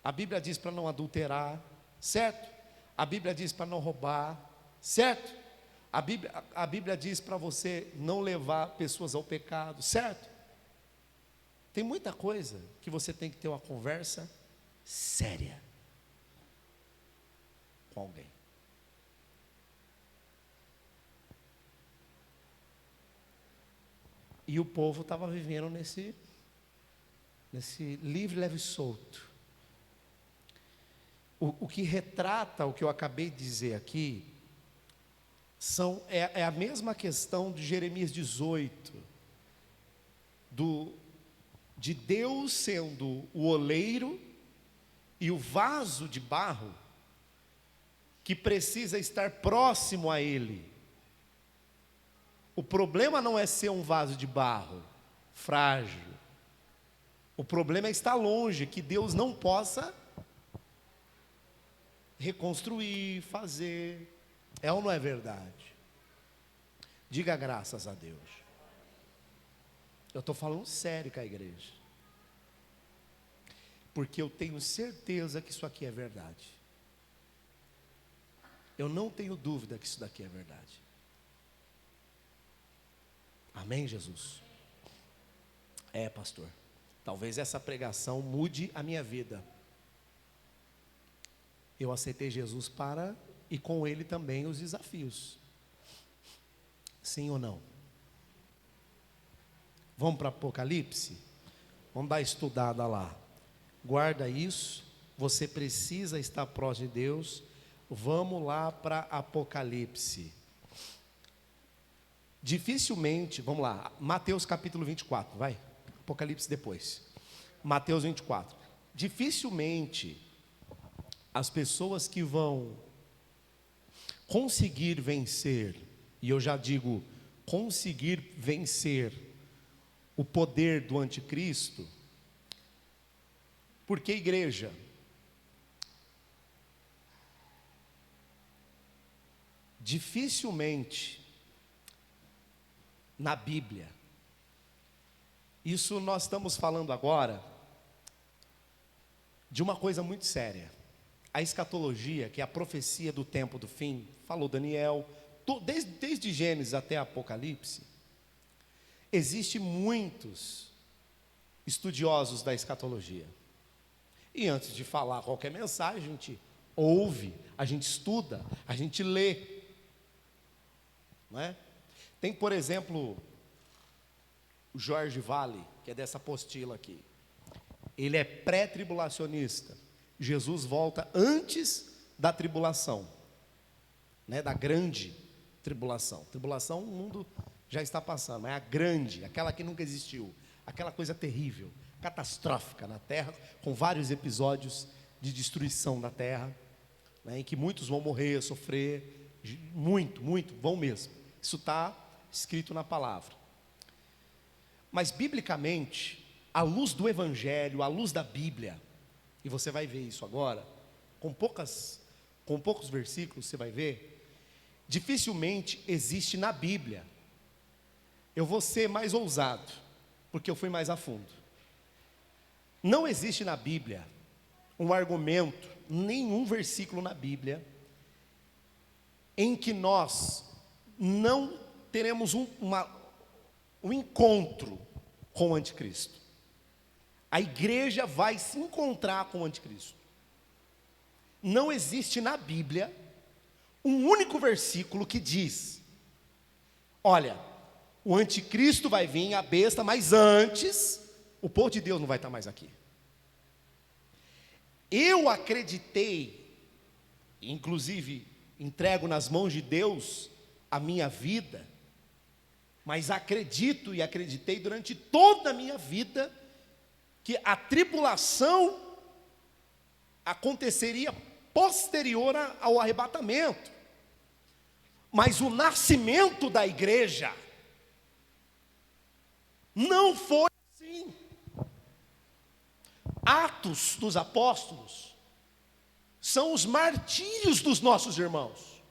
A Bíblia diz para não adulterar, certo? A Bíblia diz para não roubar, certo? A Bíblia diz para você não levar pessoas ao pecado, certo? Tem muita coisa que você tem que ter uma conversa séria com alguém. E o povo estava vivendo nesse livre, leve e solto. O que retrata o que eu acabei de dizer aqui é a mesma questão de Jeremias 18, de Deus sendo o oleiro e o vaso de barro que precisa estar próximo a Ele. O problema não é ser um vaso de barro frágil. O problema é estar longe, que Deus não possa reconstruir, fazer. É ou não é verdade? Diga graças a Deus. Eu estou falando sério com a igreja. Porque eu tenho certeza que isso aqui é verdade. Eu não tenho dúvida que isso daqui é verdade. Amém, Jesus? Pastor, talvez essa pregação mude a minha vida. Eu aceitei Jesus e com Ele também os desafios. Sim ou não? Vamos para Apocalipse? Vamos dar estudada lá. Guarda isso. Você precisa estar próximo de Deus. Vamos lá para Apocalipse. Dificilmente, vamos lá, Mateus capítulo 24, vai. Apocalipse depois. Mateus 24. Dificilmente as pessoas que vão conseguir vencer, e eu já digo, conseguir vencer o poder do anticristo, porque igreja, dificilmente na Bíblia, isso nós estamos falando agora de uma coisa muito séria. A escatologia, que é a profecia do tempo do fim, falou Daniel, desde Gênesis até Apocalipse, existem muitos estudiosos da escatologia. E antes de falar qualquer mensagem, a gente ouve, a gente estuda, a gente lê. Não é? Tem, por exemplo, o Jorge Vale, que é dessa apostila aqui. Ele é pré-tribulacionista. Jesus volta antes da tribulação, né, da grande tribulação. Tribulação o mundo já está passando, é a grande, aquela que nunca existiu, aquela coisa terrível, catastrófica na terra, com vários episódios de destruição da terra, né, em que muitos vão morrer, sofrer, muito, vão mesmo. Isso está escrito na palavra. Mas biblicamente, à luz do Evangelho, à luz da Bíblia, e você vai ver isso agora, com poucos versículos você vai ver, dificilmente existe na Bíblia. Eu vou ser mais ousado, porque eu fui mais a fundo. Não existe na Bíblia um argumento, nenhum versículo na Bíblia, em que nós não teremos um encontro com o anticristo. A igreja vai se encontrar com o anticristo. Não existe na Bíblia um único versículo que diz: olha, o anticristo vai vir, a besta, mas antes, o povo de Deus não vai estar mais aqui. Eu acreditei, inclusive entrego nas mãos de Deus a minha vida, mas acredito e acreditei durante toda a minha vida que a tribulação aconteceria posterior ao arrebatamento. Mas o nascimento da igreja não foi assim. Atos dos apóstolos são os martírios dos nossos irmãos.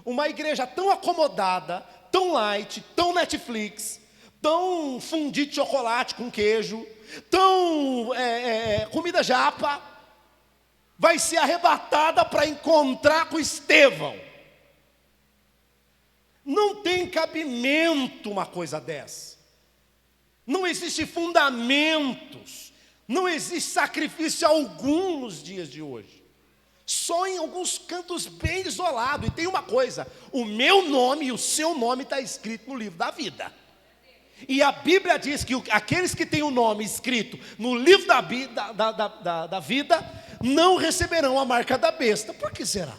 Uma igreja tão acomodada, tão light, tão Netflix, tão fundi de chocolate com queijo, tão comida japa, vai ser arrebatada para encontrar com Estevão. Não tem cabimento uma coisa dessa. Não existe fundamentos, não existe sacrifício algum nos dias de hoje. Só em alguns cantos bem isolados. E tem uma coisa: o meu nome e o seu nome está escrito no livro da vida. E a Bíblia diz que aqueles que têm o nome escrito no livro da vida não receberão a marca da besta. Por que será?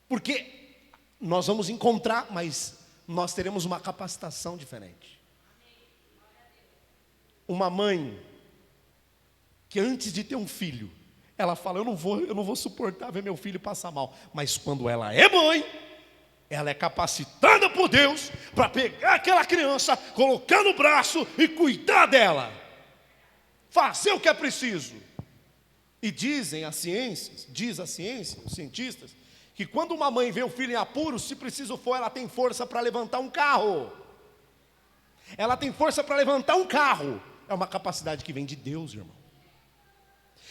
Porque nós vamos encontrar, mas nós teremos uma capacitação diferente. Uma mãe que antes de ter um filho, ela fala: eu não vou suportar ver meu filho passar mal. Mas quando ela é mãe, ela é capacitada por Deus para pegar aquela criança, colocar no braço e cuidar dela, fazer o que é preciso. E diz a ciência, os cientistas, que quando uma mãe vê o filho em apuro, se preciso for, ela tem força para levantar um carro. Ela tem força para levantar um carro. É uma capacidade que vem de Deus, irmão.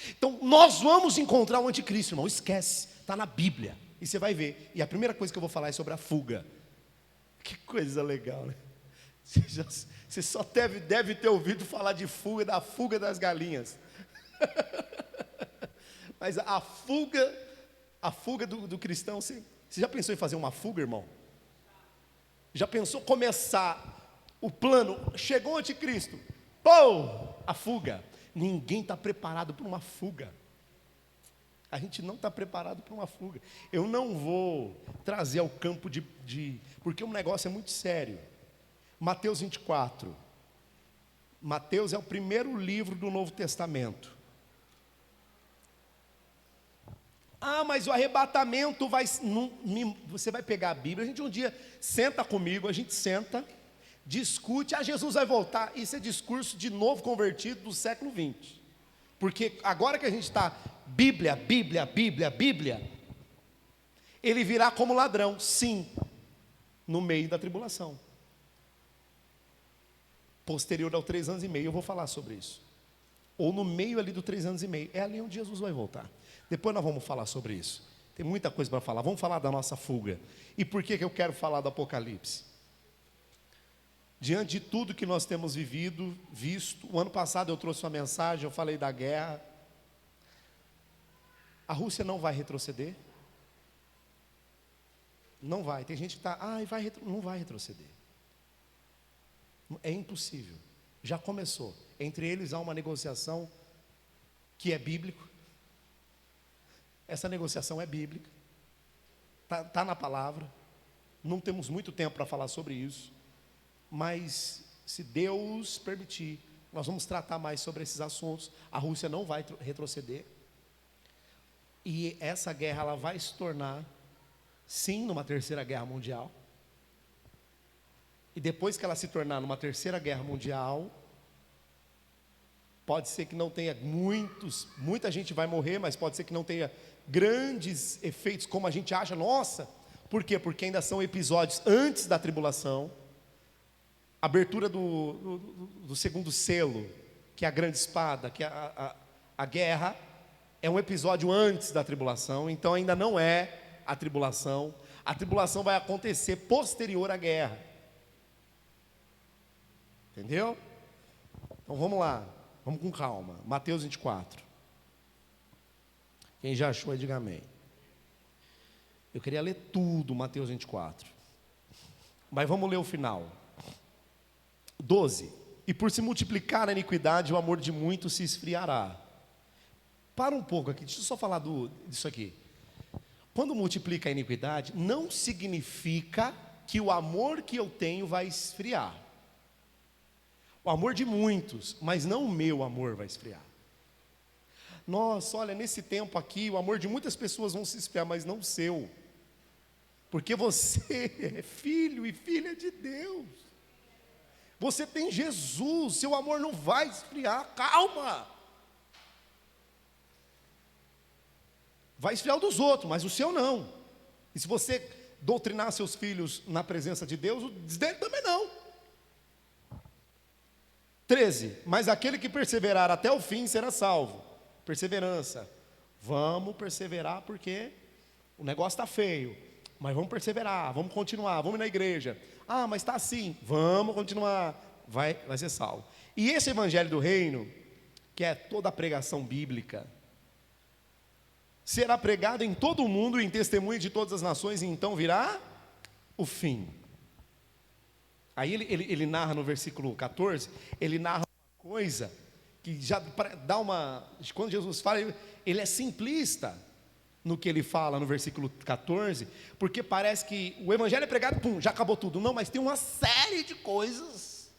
Então nós vamos encontrar o anticristo, irmão. Esquece, está na Bíblia. E você vai ver. E a primeira coisa que eu vou falar é sobre a fuga. coisa legal, né? Você só deve ter ouvido falar de fuga, da fuga das galinhas. Mas a fuga do cristão, você já pensou em fazer uma fuga, irmão? Já pensou começar o plano? Chegou o anticristo, pô, a fuga. Ninguém está preparado para uma fuga. A gente não está preparado para uma fuga. Eu não vou trazer ao campo porque o negócio é muito sério. Mateus 24. Mateus é o primeiro livro do Novo Testamento. Ah, mas o arrebatamento vai... você vai pegar a Bíblia, a gente um dia senta comigo, a gente senta, discute, Jesus vai voltar. Isso é discurso de novo convertido do século 20. Porque agora que a gente está, Bíblia, ele virá como ladrão, sim, no meio da tribulação. Posterior aos 3 anos e meio, eu vou falar sobre isso. Ou no meio ali dos 3 anos e meio, é ali onde Jesus vai voltar. Depois nós vamos falar sobre isso. Tem muita coisa para falar. Vamos falar da nossa fuga. E por que eu quero falar do Apocalipse? Diante de tudo que nós temos visto, o ano passado eu trouxe uma mensagem, eu falei da guerra. A Rússia não vai retroceder. Não vai. Tem gente que está, não vai retroceder. É impossível. Já começou. Entre eles há uma negociação que é bíblico. Essa negociação é bíblica. Está na palavra. Não temos muito tempo para falar sobre isso. Mas, se Deus permitir, nós vamos tratar mais sobre esses assuntos. A Rússia não vai retroceder. E essa guerra, ela vai se tornar, sim, numa terceira guerra mundial. E depois que ela se tornar numa terceira guerra mundial, pode ser que não tenha muita gente vai morrer, mas pode ser que não tenha grandes efeitos como a gente acha. Nossa, por quê? Porque ainda são episódios antes da tribulação. Abertura do segundo selo, que é a grande espada, que é a guerra, é um episódio antes da tribulação, então ainda não é a tribulação. A tribulação vai acontecer posterior à guerra. Entendeu? Então vamos lá, vamos com calma. Mateus 24. Quem já achou aí, diga amém. Eu queria ler tudo, Mateus 24. Mas vamos ler o final. 12. E por se multiplicar a iniquidade, o amor de muitos se esfriará. Para um pouco aqui, deixa eu só falar disso aqui. Quando multiplica a iniquidade, não significa que o amor que eu tenho vai esfriar. O amor de muitos, mas não o meu amor vai esfriar. Nossa, olha, nesse tempo aqui, o amor de muitas pessoas vão se esfriar, mas não o seu. Porque você é filho e filha de Deus. Você tem Jesus, seu amor não vai esfriar, calma. Vai esfriar o dos outros, mas o seu não. E se você doutrinar seus filhos na presença de Deus, o dele também não. 13. Mas aquele que perseverar até o fim será salvo. Perseverança. Vamos perseverar porque o negócio está feio. Mas vamos perseverar, vamos continuar, vamos ir na igreja. Ah, mas está assim, vamos continuar. Vai ser salvo. E esse evangelho do reino, que é toda a pregação bíblica, será pregado em todo o mundo, em testemunho de todas as nações, e então virá o fim. Aí ele narra no versículo 14, ele narra uma coisa que já dá uma... Quando Jesus fala, ele é simplista no que ele fala no versículo 14, porque parece que o evangelho é pregado, pum, já acabou tudo. Não, mas tem uma série de coisas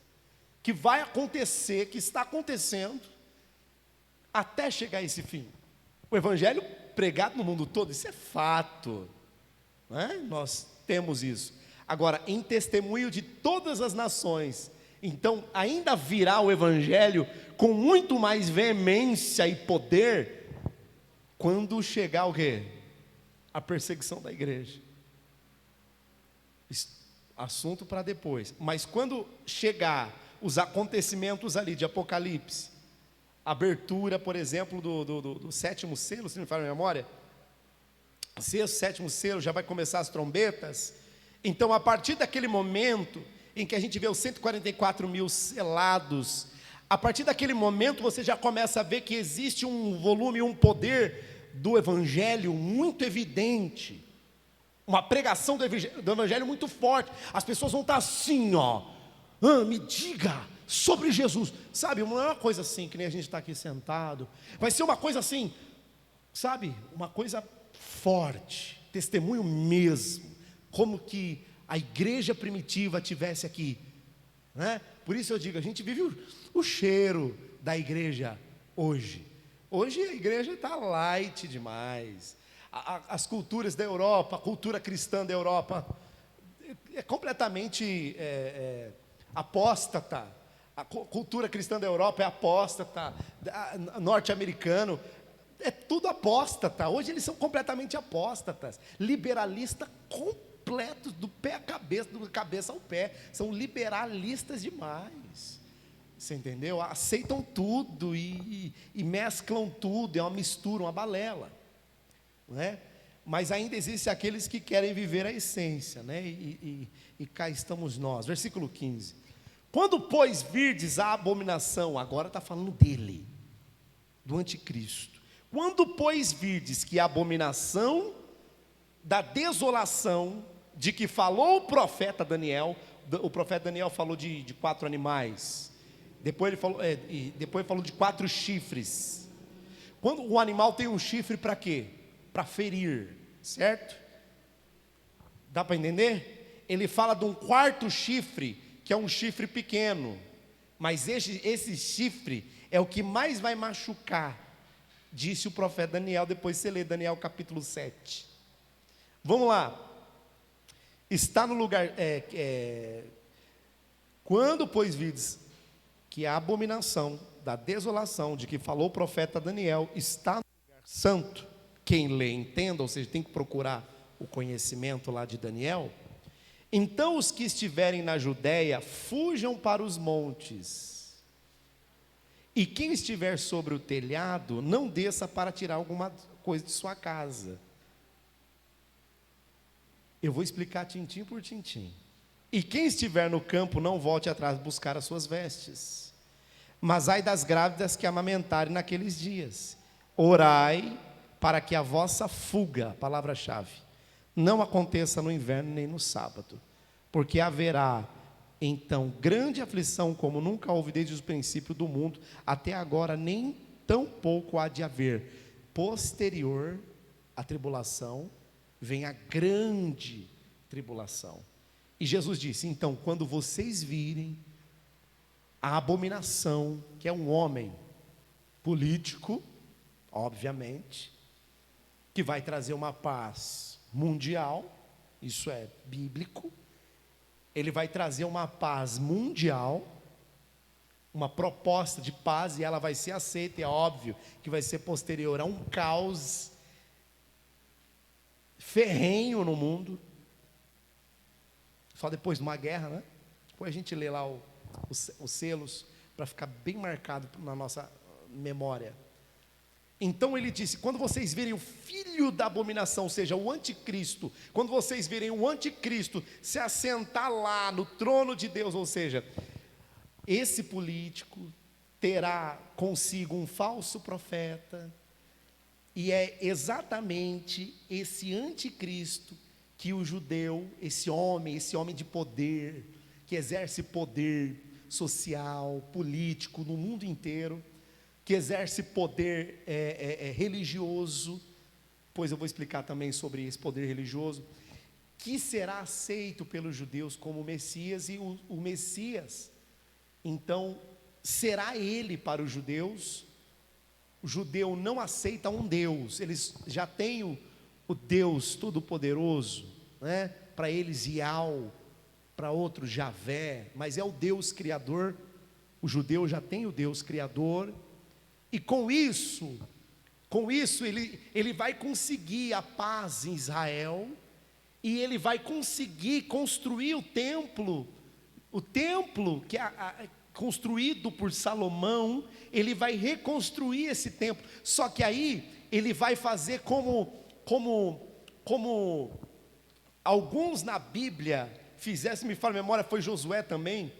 que vai acontecer, que está acontecendo, até chegar a esse fim. O evangelho pregado no mundo todo, isso é fato, né? Nós temos isso. Agora, em testemunho de todas as nações, então ainda virá o evangelho com muito mais veemência e poder, quando chegar o quê? A perseguição da igreja. Assunto para depois. Mas quando chegar os acontecimentos ali de Apocalipse, abertura, por exemplo, do sétimo selo, se não me falha a memória, sexto, sétimo selo, já vai começar as trombetas, Então, a partir daquele momento em que a gente vê os 144 mil selados, a partir daquele momento você já começa a ver que existe um volume, um poder do Evangelho muito evidente, uma pregação do Evangelho muito forte. As pessoas vão estar assim, ó, me diga sobre Jesus, sabe? Não é uma coisa assim que nem a gente está aqui sentado, vai ser uma coisa assim, sabe? Uma coisa forte, testemunho mesmo, como que a igreja primitiva tivesse aqui, né? Por isso eu digo, a gente vive o cheiro da igreja hoje. Hoje a igreja está light demais. As culturas da Europa, a cultura cristã da Europa é completamente apóstata. A cultura cristã da Europa é apóstata, norte-americano, é tudo apóstata. Hoje eles são completamente apóstatas, liberalistas completos, do pé à cabeça, do cabeça ao pé, são liberalistas demais. Você entendeu? Aceitam tudo e mesclam tudo, é uma mistura, uma balela, não é? Mas ainda existem aqueles que querem viver a essência, né? E cá estamos nós. Versículo 15: quando, pois, virdes a abominação, agora está falando dele, do anticristo. Quando, pois, virdes que a abominação da desolação, de que falou o profeta Daniel falou de 4 animais, depois ele falou de 4 chifres. Quando o animal tem um chifre, para quê? Para ferir, certo? Dá para entender? Ele fala de um 4º chifre, que é um chifre pequeno, mas esse chifre é o que mais vai machucar, disse o profeta Daniel. Depois você lê Daniel capítulo 7. Vamos lá. Está no lugar, quando, pois, vides que a abominação da desolação, de que falou o profeta Daniel, está no lugar santo, quem lê entenda, ou seja, tem que procurar o conhecimento lá de Daniel. Então os que estiverem na Judéia, fujam para os montes, e quem estiver sobre o telhado, não desça para tirar alguma coisa de sua casa. Eu vou explicar tintim por tintim. E quem estiver no campo, não volte atrás buscar as suas vestes. Mas ai das grávidas que amamentarem naqueles dias. Orai para que a vossa fuga, palavra-chave, não aconteça no inverno nem no sábado, porque haverá então grande aflição, como nunca houve desde o princípio do mundo até agora, nem tão pouco há de haver. Posterior à tribulação vem a grande tribulação. E Jesus disse: então, quando vocês virem a abominação, que é um homem político, obviamente, que vai trazer uma paz mundial, isso é bíblico, ele vai trazer uma paz mundial, uma proposta de paz, e ela vai ser aceita, é óbvio que vai ser posterior a um caos ferrenho no mundo, só depois de uma guerra, né? Depois a gente lê lá os selos, para ficar bem marcado na nossa memória. Então ele disse: quando vocês virem o filho da abominação, ou seja, o anticristo, quando vocês virem o anticristo se assentar lá no trono de Deus, ou seja, esse político terá consigo um falso profeta, e é exatamente esse anticristo que o judeu, esse homem de poder, que exerce poder social, político no mundo inteiro, que exerce poder religioso, pois eu vou explicar também sobre esse poder religioso, que será aceito pelos judeus como Messias, e o Messias, então, será ele para os judeus. O judeu não aceita um Deus, eles já têm o Deus Todo-Poderoso, né? Para eles Iau, para outros Javé, mas é o Deus Criador. O judeu já tem o Deus Criador, e com isso ele vai conseguir a paz em Israel, e ele vai conseguir construir o templo que construído por Salomão. Ele vai reconstruir esse templo, só que aí ele vai fazer como Alguns na Bíblia fizeram, se me fala a memória, foi Josué também,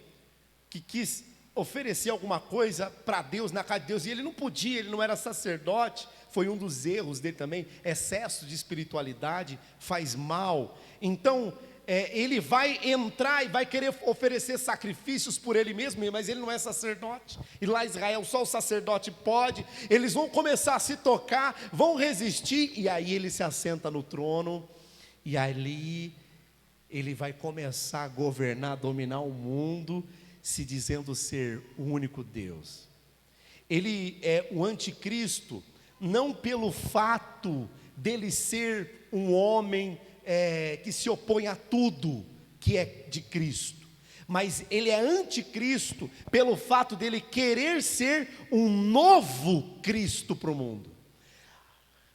que quis oferecer alguma coisa para Deus, na casa de Deus, e ele não podia, ele não era sacerdote. Foi um dos erros dele também. Excesso de espiritualidade faz mal. Então ele vai entrar e vai querer oferecer sacrifícios por ele mesmo, mas ele não é sacerdote, e lá em Israel só o sacerdote pode. Eles vão começar a se tocar, vão resistir, e aí ele se assenta no trono, e ali ele vai começar a governar, dominar o mundo, se dizendo ser o único Deus. Ele é o anticristo, não pelo fato dele ser um homem que se opõe a tudo que é de Cristo, mas ele é anticristo pelo fato dele querer ser um novo Cristo para o mundo.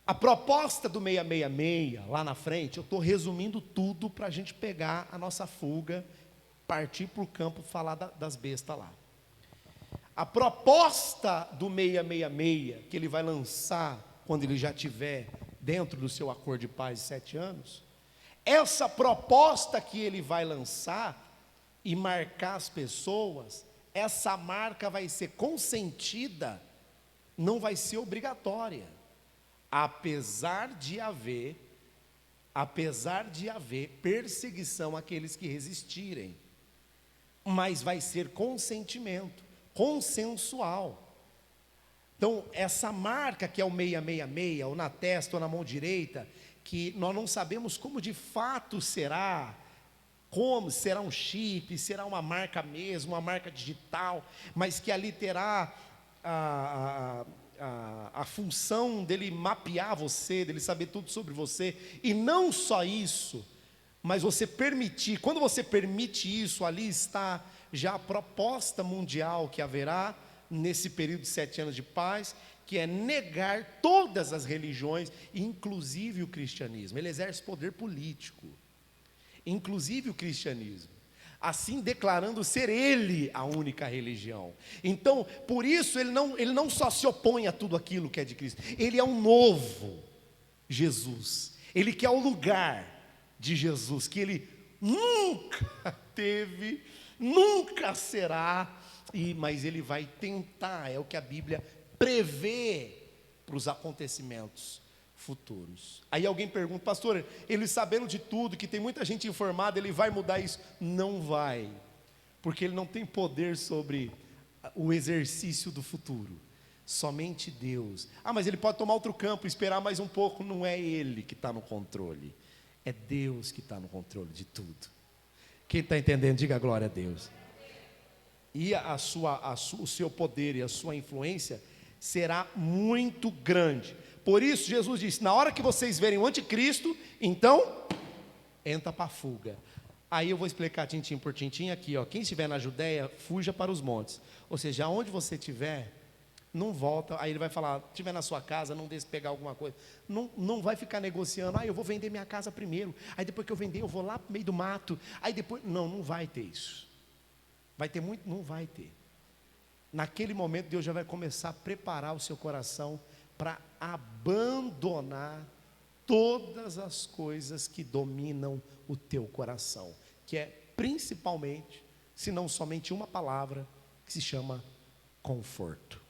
A proposta do 666, lá na frente, eu estou resumindo tudo para a gente pegar a nossa fuga, partir para o campo, falar das bestas lá. A proposta do 666, que ele vai lançar quando ele já estiver dentro do seu acordo de paz de 7 anos, essa proposta que ele vai lançar e marcar as pessoas, essa marca vai ser consentida, não vai ser obrigatória, apesar de haver perseguição àqueles que resistirem, mas vai ser consentimento, consensual. Então, essa marca que é o 666, ou na testa ou na mão direita, que nós não sabemos como de fato será, como será um chip, será uma marca mesmo, uma marca digital, mas que ali terá a função dele mapear você, dele saber tudo sobre você, e não só isso, mas você permitir, quando você permite isso, ali está já a proposta mundial que haverá nesse período de 7 anos de paz, que é negar todas as religiões, inclusive o cristianismo. Ele exerce poder político, inclusive o cristianismo, assim declarando ser ele a única religião. Então, por isso ele não só se opõe a tudo aquilo que é de Cristo, ele é um novo Jesus, ele quer o lugar de Jesus, que ele nunca teve, nunca será, mas ele vai tentar, é o que a Bíblia prevê para os acontecimentos futuros. Aí alguém pergunta: pastor, ele sabendo de tudo, que tem muita gente informada, ele vai mudar isso? Não vai, porque ele não tem poder sobre o exercício do futuro, somente Deus. Mas ele pode tomar outro campo, esperar mais um pouco. Não é ele que está no controle, é Deus que está no controle de tudo. Quem está entendendo, diga glória a Deus. E o seu poder e a sua influência será muito grande. Por isso Jesus disse: na hora que vocês verem o anticristo, então entra para a fuga. Aí eu vou explicar tintim por tintim aqui, ó. Quem estiver na Judéia, fuja para os montes. Ou seja, aonde você estiver, não volta. Aí ele vai falar: estiver na sua casa, não deixe pegar alguma coisa. Não vai ficar negociando: eu vou vender minha casa primeiro, aí depois que eu vender eu vou lá para o meio do mato, aí depois, não vai ter isso. Vai ter muito? Não vai ter. Naquele momento Deus já vai começar a preparar o seu coração para abandonar todas as coisas que dominam o teu coração, que é principalmente, se não somente uma palavra, que se chama conforto.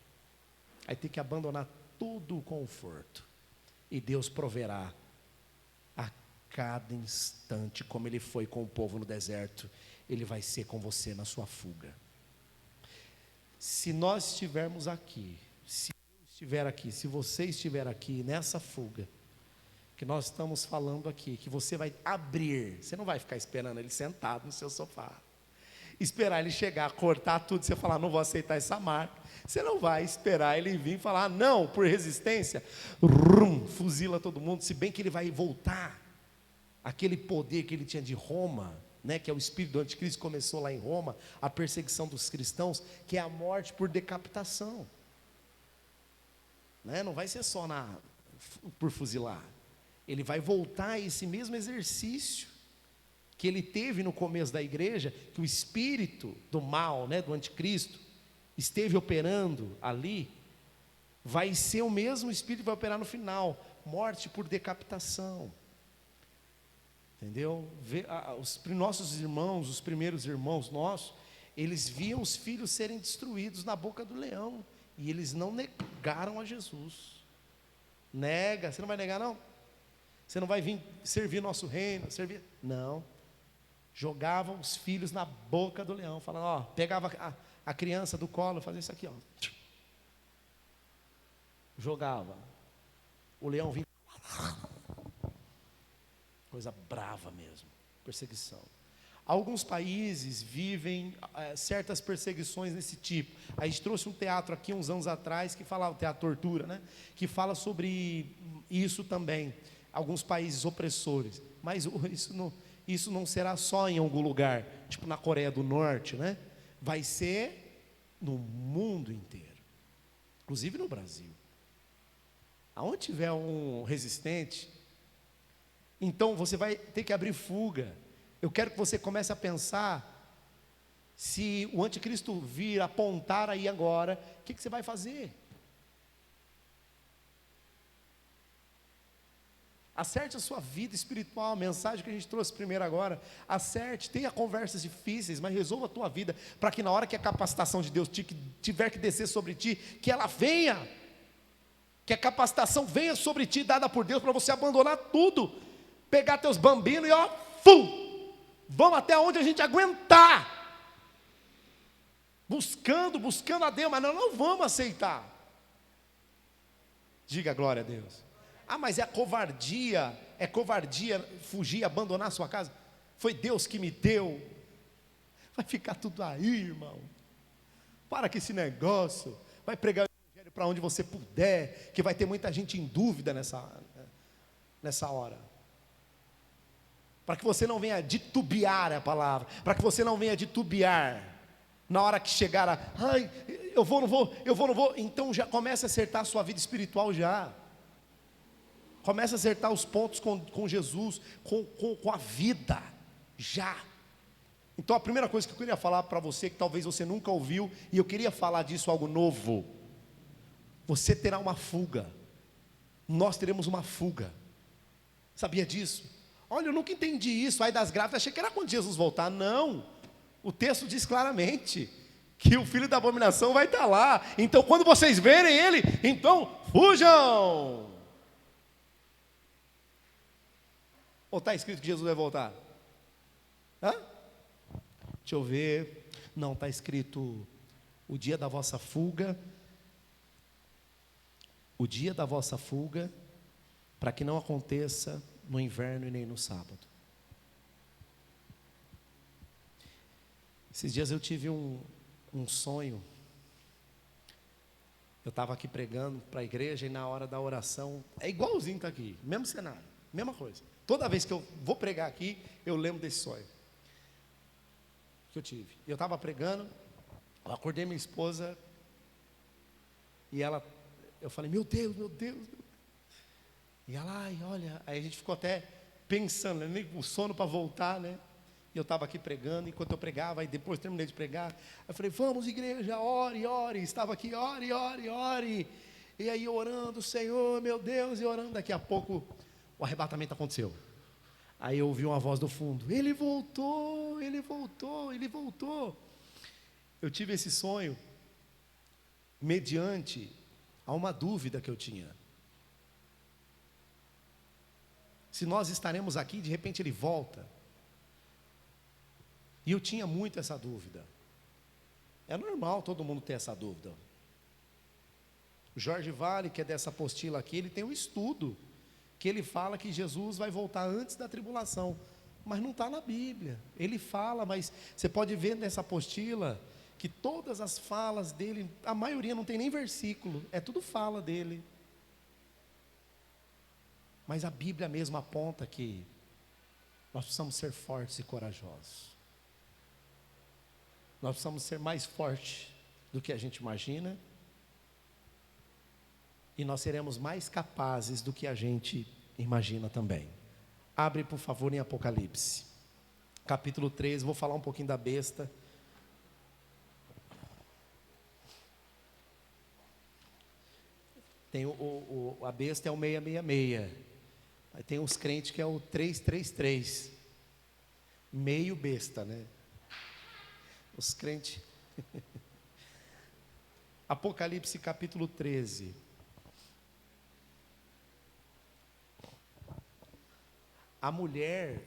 Aí tem que abandonar todo o conforto, e Deus proverá a cada instante, como Ele foi com o povo no deserto, Ele vai ser com você na sua fuga. Se nós estivermos aqui, se eu estiver aqui, se você estiver aqui nessa fuga que nós estamos falando aqui, que você vai abrir, você não vai ficar esperando ele sentado no seu sofá, esperar ele chegar, cortar tudo, você falar: não vou aceitar essa marca. Você não vai esperar ele vir e falar: não, por resistência, fuzila todo mundo. Se bem que ele vai voltar aquele poder que ele tinha de Roma, que é o espírito do anticristo. Começou lá em Roma a perseguição dos cristãos, que é a morte por decapitação, não vai ser só por fuzilar. Ele vai voltar a esse mesmo exercício que ele teve no começo da igreja, que o espírito do mal, do anticristo, esteve operando ali. Vai ser o mesmo espírito que vai operar no final, morte por decapitação. Entendeu? Os nossos irmãos, os primeiros irmãos nossos, eles viam os filhos serem destruídos na boca do leão, e eles não negaram a Jesus. Nega, você não vai negar não? Você não vai vir servir nosso reino, servir? Não. Jogavam os filhos na boca do leão, falando, ó, pegava a criança do colo, fazia isso aqui, ó. Jogava. O leão vinha. Coisa brava mesmo, perseguição. Alguns países vivem certas perseguições desse tipo. A gente trouxe um teatro aqui uns anos atrás, que falava, o Teatro Tortura, né? Que fala sobre isso também. Alguns países opressores. Mas isso não será só em algum lugar, tipo na Coreia do Norte, né? Vai ser no mundo inteiro, inclusive no Brasil. Aonde tiver um resistente, então você vai ter que abrir fuga. Eu quero que você comece a pensar, se o anticristo vir apontar aí agora, o que você vai fazer? Acerte a sua vida espiritual, a mensagem que a gente trouxe primeiro agora. Acerte, tenha conversas difíceis, mas resolva a tua vida, para que na hora que a capacitação de Deus tiver que descer sobre ti, que ela venha, que a capacitação venha sobre ti, dada por Deus, para você abandonar tudo, pegar teus bambinos e ó, fum, vamos até onde a gente aguentar, buscando a Deus, mas nós não vamos aceitar. Diga glória a Deus. Ah, mas é covardia fugir, abandonar a sua casa. Foi Deus que me deu. Vai ficar tudo aí, irmão. Para com esse negócio. Vai pregar o evangelho para onde você puder, que vai ter muita gente em dúvida nessa hora. Para que você não venha titubear a palavra, para que você não venha titubear na hora que chegar ai, eu vou, não vou, então já começa a acertar a sua vida espiritual já. Começa a acertar os pontos com Jesus, com a vida, já. Então a primeira coisa que eu queria falar para você, que talvez você nunca ouviu, e eu queria falar disso, algo novo. Você terá uma fuga. Nós teremos uma fuga. Sabia disso? Olha, eu nunca entendi isso, aí das grávidas, achei que era quando Jesus voltar. Não, o texto diz claramente que o filho da abominação vai estar lá. Então quando vocês verem ele, então fujam. Ou está escrito que Jesus vai voltar? Hã? Deixa eu ver. Não, está escrito o dia da vossa fuga. O dia da vossa fuga, para que não aconteça no inverno e nem no sábado. Esses dias eu tive um sonho. Eu estava aqui pregando para a igreja e na hora da oração, é igualzinho está aqui, mesmo cenário, mesma coisa. Toda vez que eu vou pregar aqui, eu lembro desse sonho que eu tive. Eu estava pregando, eu acordei minha esposa e eu falei, meu Deus. E ela, ai, olha, aí a gente ficou até pensando, né, o sono para voltar, né? E eu estava aqui pregando, enquanto eu pregava, aí depois terminei de pregar, eu falei, vamos igreja, ore, estava aqui, ore. E aí orando, Senhor, meu Deus, e orando, daqui a pouco o arrebatamento aconteceu. Aí eu ouvi uma voz do fundo, ele voltou. Eu tive esse sonho mediante a uma dúvida que eu tinha. Se nós estaremos aqui, de repente ele volta. E eu tinha muito essa dúvida. É normal todo mundo ter essa dúvida. O Jorge Vale, que é dessa apostila aqui, ele tem um estudo que ele fala que Jesus vai voltar antes da tribulação, mas não está na Bíblia. Ele fala, mas você pode ver nessa apostila que todas as falas dele, a maioria não tem nem versículo, é tudo fala dele. Mas a Bíblia mesmo aponta que nós precisamos ser fortes e corajosos. Nós precisamos ser mais fortes do que a gente imagina. E nós seremos mais capazes do que a gente imagina também. Abre, por favor, em Apocalipse. Capítulo 3, vou falar um pouquinho da besta. Tem a besta é o 666. Aí tem uns crentes que é o 333, meio besta, né? Os crentes. Apocalipse capítulo 13. A mulher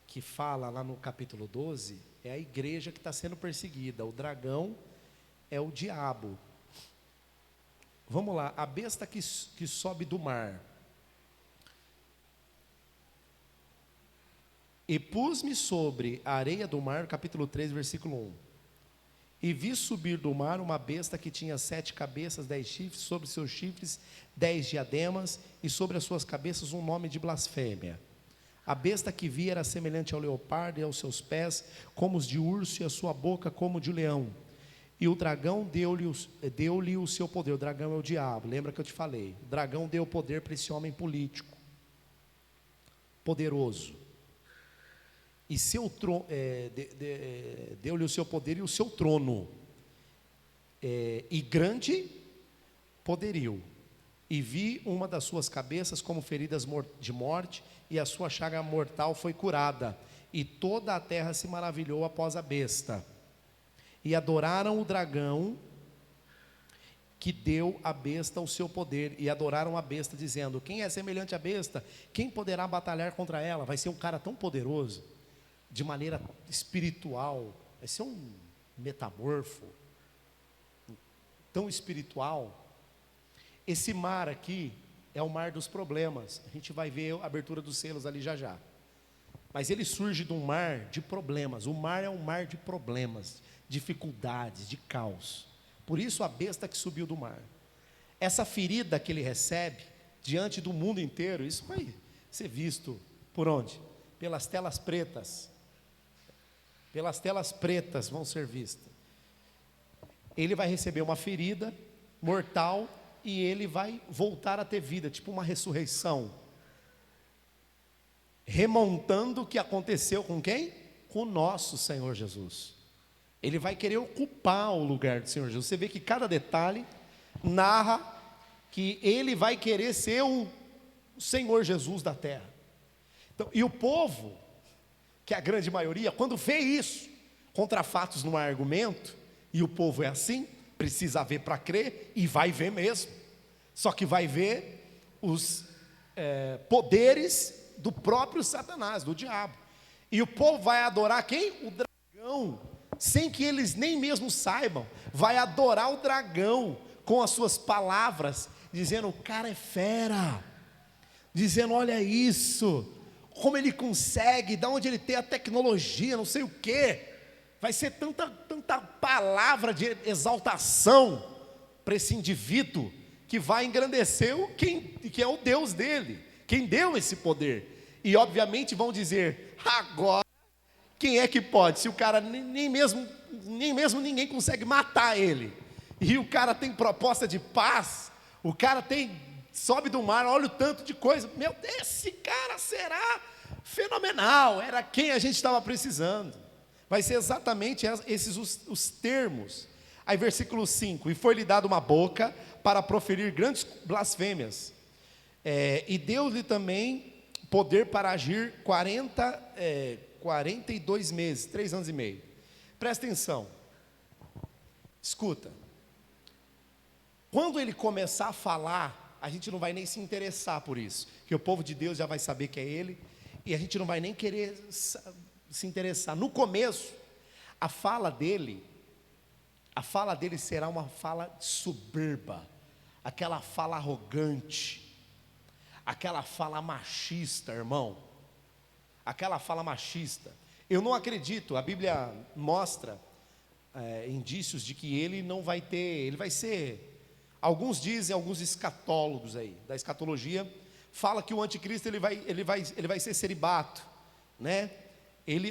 que fala lá no capítulo 12 é a igreja que está sendo perseguida. O dragão é o diabo. Vamos lá, a besta que sobe do mar. E pus-me sobre a areia do mar, capítulo 3, versículo 1. E vi subir do mar uma besta que tinha 7 cabeças, 10 chifres, sobre seus chifres 10 diademas, e sobre as suas cabeças um nome de blasfêmia. A besta que vi era semelhante ao leopardo, e aos seus pés como os de urso, e a sua boca como de leão. E o dragão deu-lhe o seu poder. O dragão é o diabo, lembra que eu te falei? O dragão deu poder para esse homem político, poderoso. E deu-lhe o seu poder e o seu trono, e grande poderio. E vi uma das suas cabeças como feridas de morte, e a sua chaga mortal foi curada. E toda a terra se maravilhou após a besta. E adoraram o dragão que deu à besta o seu poder. E adoraram a besta, dizendo: quem é semelhante à besta? Quem poderá batalhar contra ela? Vai ser um cara tão poderoso, de maneira espiritual, vai ser um metamorfo, tão espiritual. Esse mar aqui é o mar dos problemas. A gente vai ver a abertura dos selos ali já já. Mas ele surge de um mar de problemas. O mar é um mar de problemas, dificuldades, de caos. Por isso a besta que subiu do mar. Essa ferida que ele recebe diante do mundo inteiro, isso vai ser visto por onde? Pelas telas pretas. Pelas telas pretas vão ser vistas. Ele vai receber uma ferida mortal e ele vai voltar a ter vida, tipo uma ressurreição, remontando o que aconteceu com quem? Com o nosso Senhor Jesus. Ele vai querer ocupar o lugar do Senhor Jesus. Você vê que cada detalhe narra que ele vai querer ser o Senhor Jesus da terra. Então, e o povo, que é a grande maioria, quando vê isso, contra fatos não há argumento, e o povo é assim, precisa ver para crer, e vai ver mesmo. Só que vai ver os poderes do próprio Satanás, do diabo. E o povo vai adorar quem? O dragão, sem que eles nem mesmo saibam. Vai adorar o dragão com as suas palavras, dizendo: o cara é fera, dizendo: olha isso, como ele consegue, de onde ele tem a tecnologia, não sei o quê. Vai ser tanta palavra de exaltação para esse indivíduo, que vai engrandecer que é o Deus dele, quem deu esse poder. E obviamente vão dizer: agora, quem é que pode? Se o cara nem mesmo ninguém consegue matar ele, e o cara tem proposta de paz, o cara sobe do mar, olha o tanto de coisa, meu Deus, esse cara será fenomenal, era quem a gente estava precisando. Vai ser exatamente esses os termos. Aí versículo 5: e foi-lhe dado uma boca para proferir grandes blasfêmias, e deu-lhe também poder para agir 42 meses, 3 anos e meio. Presta atenção, escuta. Quando ele começar a falar, a gente não vai nem se interessar por isso, que o povo de Deus já vai saber que é ele, e a gente não vai nem querer se interessar. No começo, a fala dele será uma fala soberba, aquela fala arrogante, aquela fala machista, irmão, aquela fala machista. Eu não acredito, a Bíblia mostra indícios de que ele não vai ter, ele vai ser, alguns dizem, alguns escatólogos aí, da escatologia, fala que o anticristo ele vai ser celibato, né?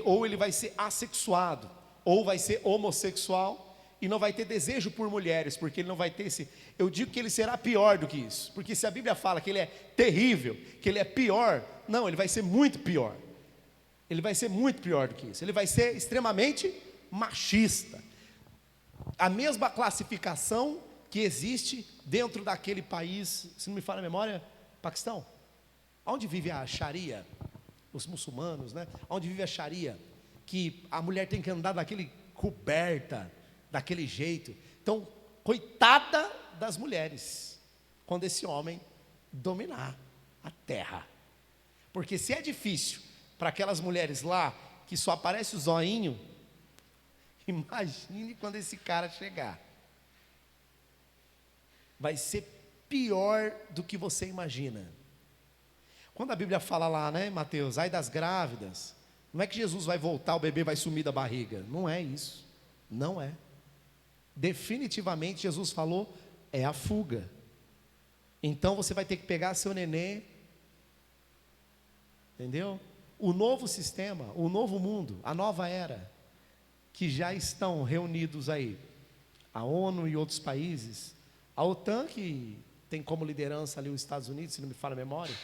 Ou ele vai ser assexuado, ou vai ser homossexual, e não vai ter desejo por mulheres, porque ele não vai ter eu digo que ele será pior do que isso, porque se a Bíblia fala que ele é terrível, que ele é pior, não, ele vai ser muito pior. Ele vai ser muito pior do que isso. Ele vai ser extremamente machista. A mesma classificação que existe dentro daquele país, se não me falha a memória, Paquistão. Onde vive a Sharia? Os muçulmanos, né? Onde vive a Sharia? Que a mulher tem que andar daquele coberta, daquele jeito. Então, coitada das mulheres, quando esse homem dominar a terra. Porque se é difícil para aquelas mulheres lá, que só aparece o zoinho, imagine quando esse cara chegar. Vai ser pior do que você imagina. Quando a Bíblia fala lá, né, Mateus, ai das grávidas, não é que Jesus vai voltar, o bebê vai sumir da barriga. Não é isso. Não é. Definitivamente Jesus falou, é a fuga. Então você vai ter que pegar seu nenê, entendeu? O novo sistema, o novo mundo, a nova era, que já estão reunidos aí, a ONU e outros países, a OTAN, que tem como liderança ali os Estados Unidos, se não me falha a memória.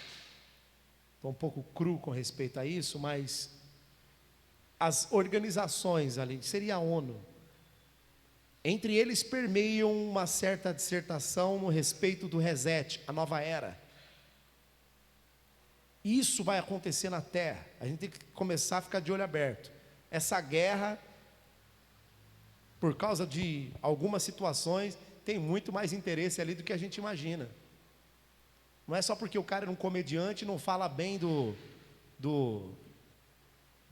Estou um pouco cru com respeito a isso, mas as organizações ali, seria a ONU, entre eles permeiam uma certa dissertação no respeito do reset, a nova era. Isso vai acontecer na Terra, a gente tem que começar a ficar de olho aberto. Essa guerra, por causa de algumas situações, tem muito mais interesse ali do que a gente imagina. Não é só porque o cara é um comediante e não fala bem do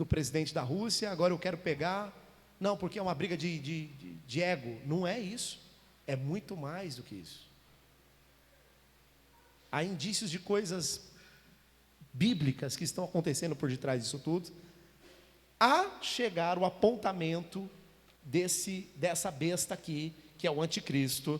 presidente da Rússia, agora eu quero pegar. Não, porque é uma briga de ego. Não é isso. É muito mais do que isso. Há indícios de coisas bíblicas que estão acontecendo por detrás disso tudo, a chegar o apontamento dessa besta aqui, que é o anticristo,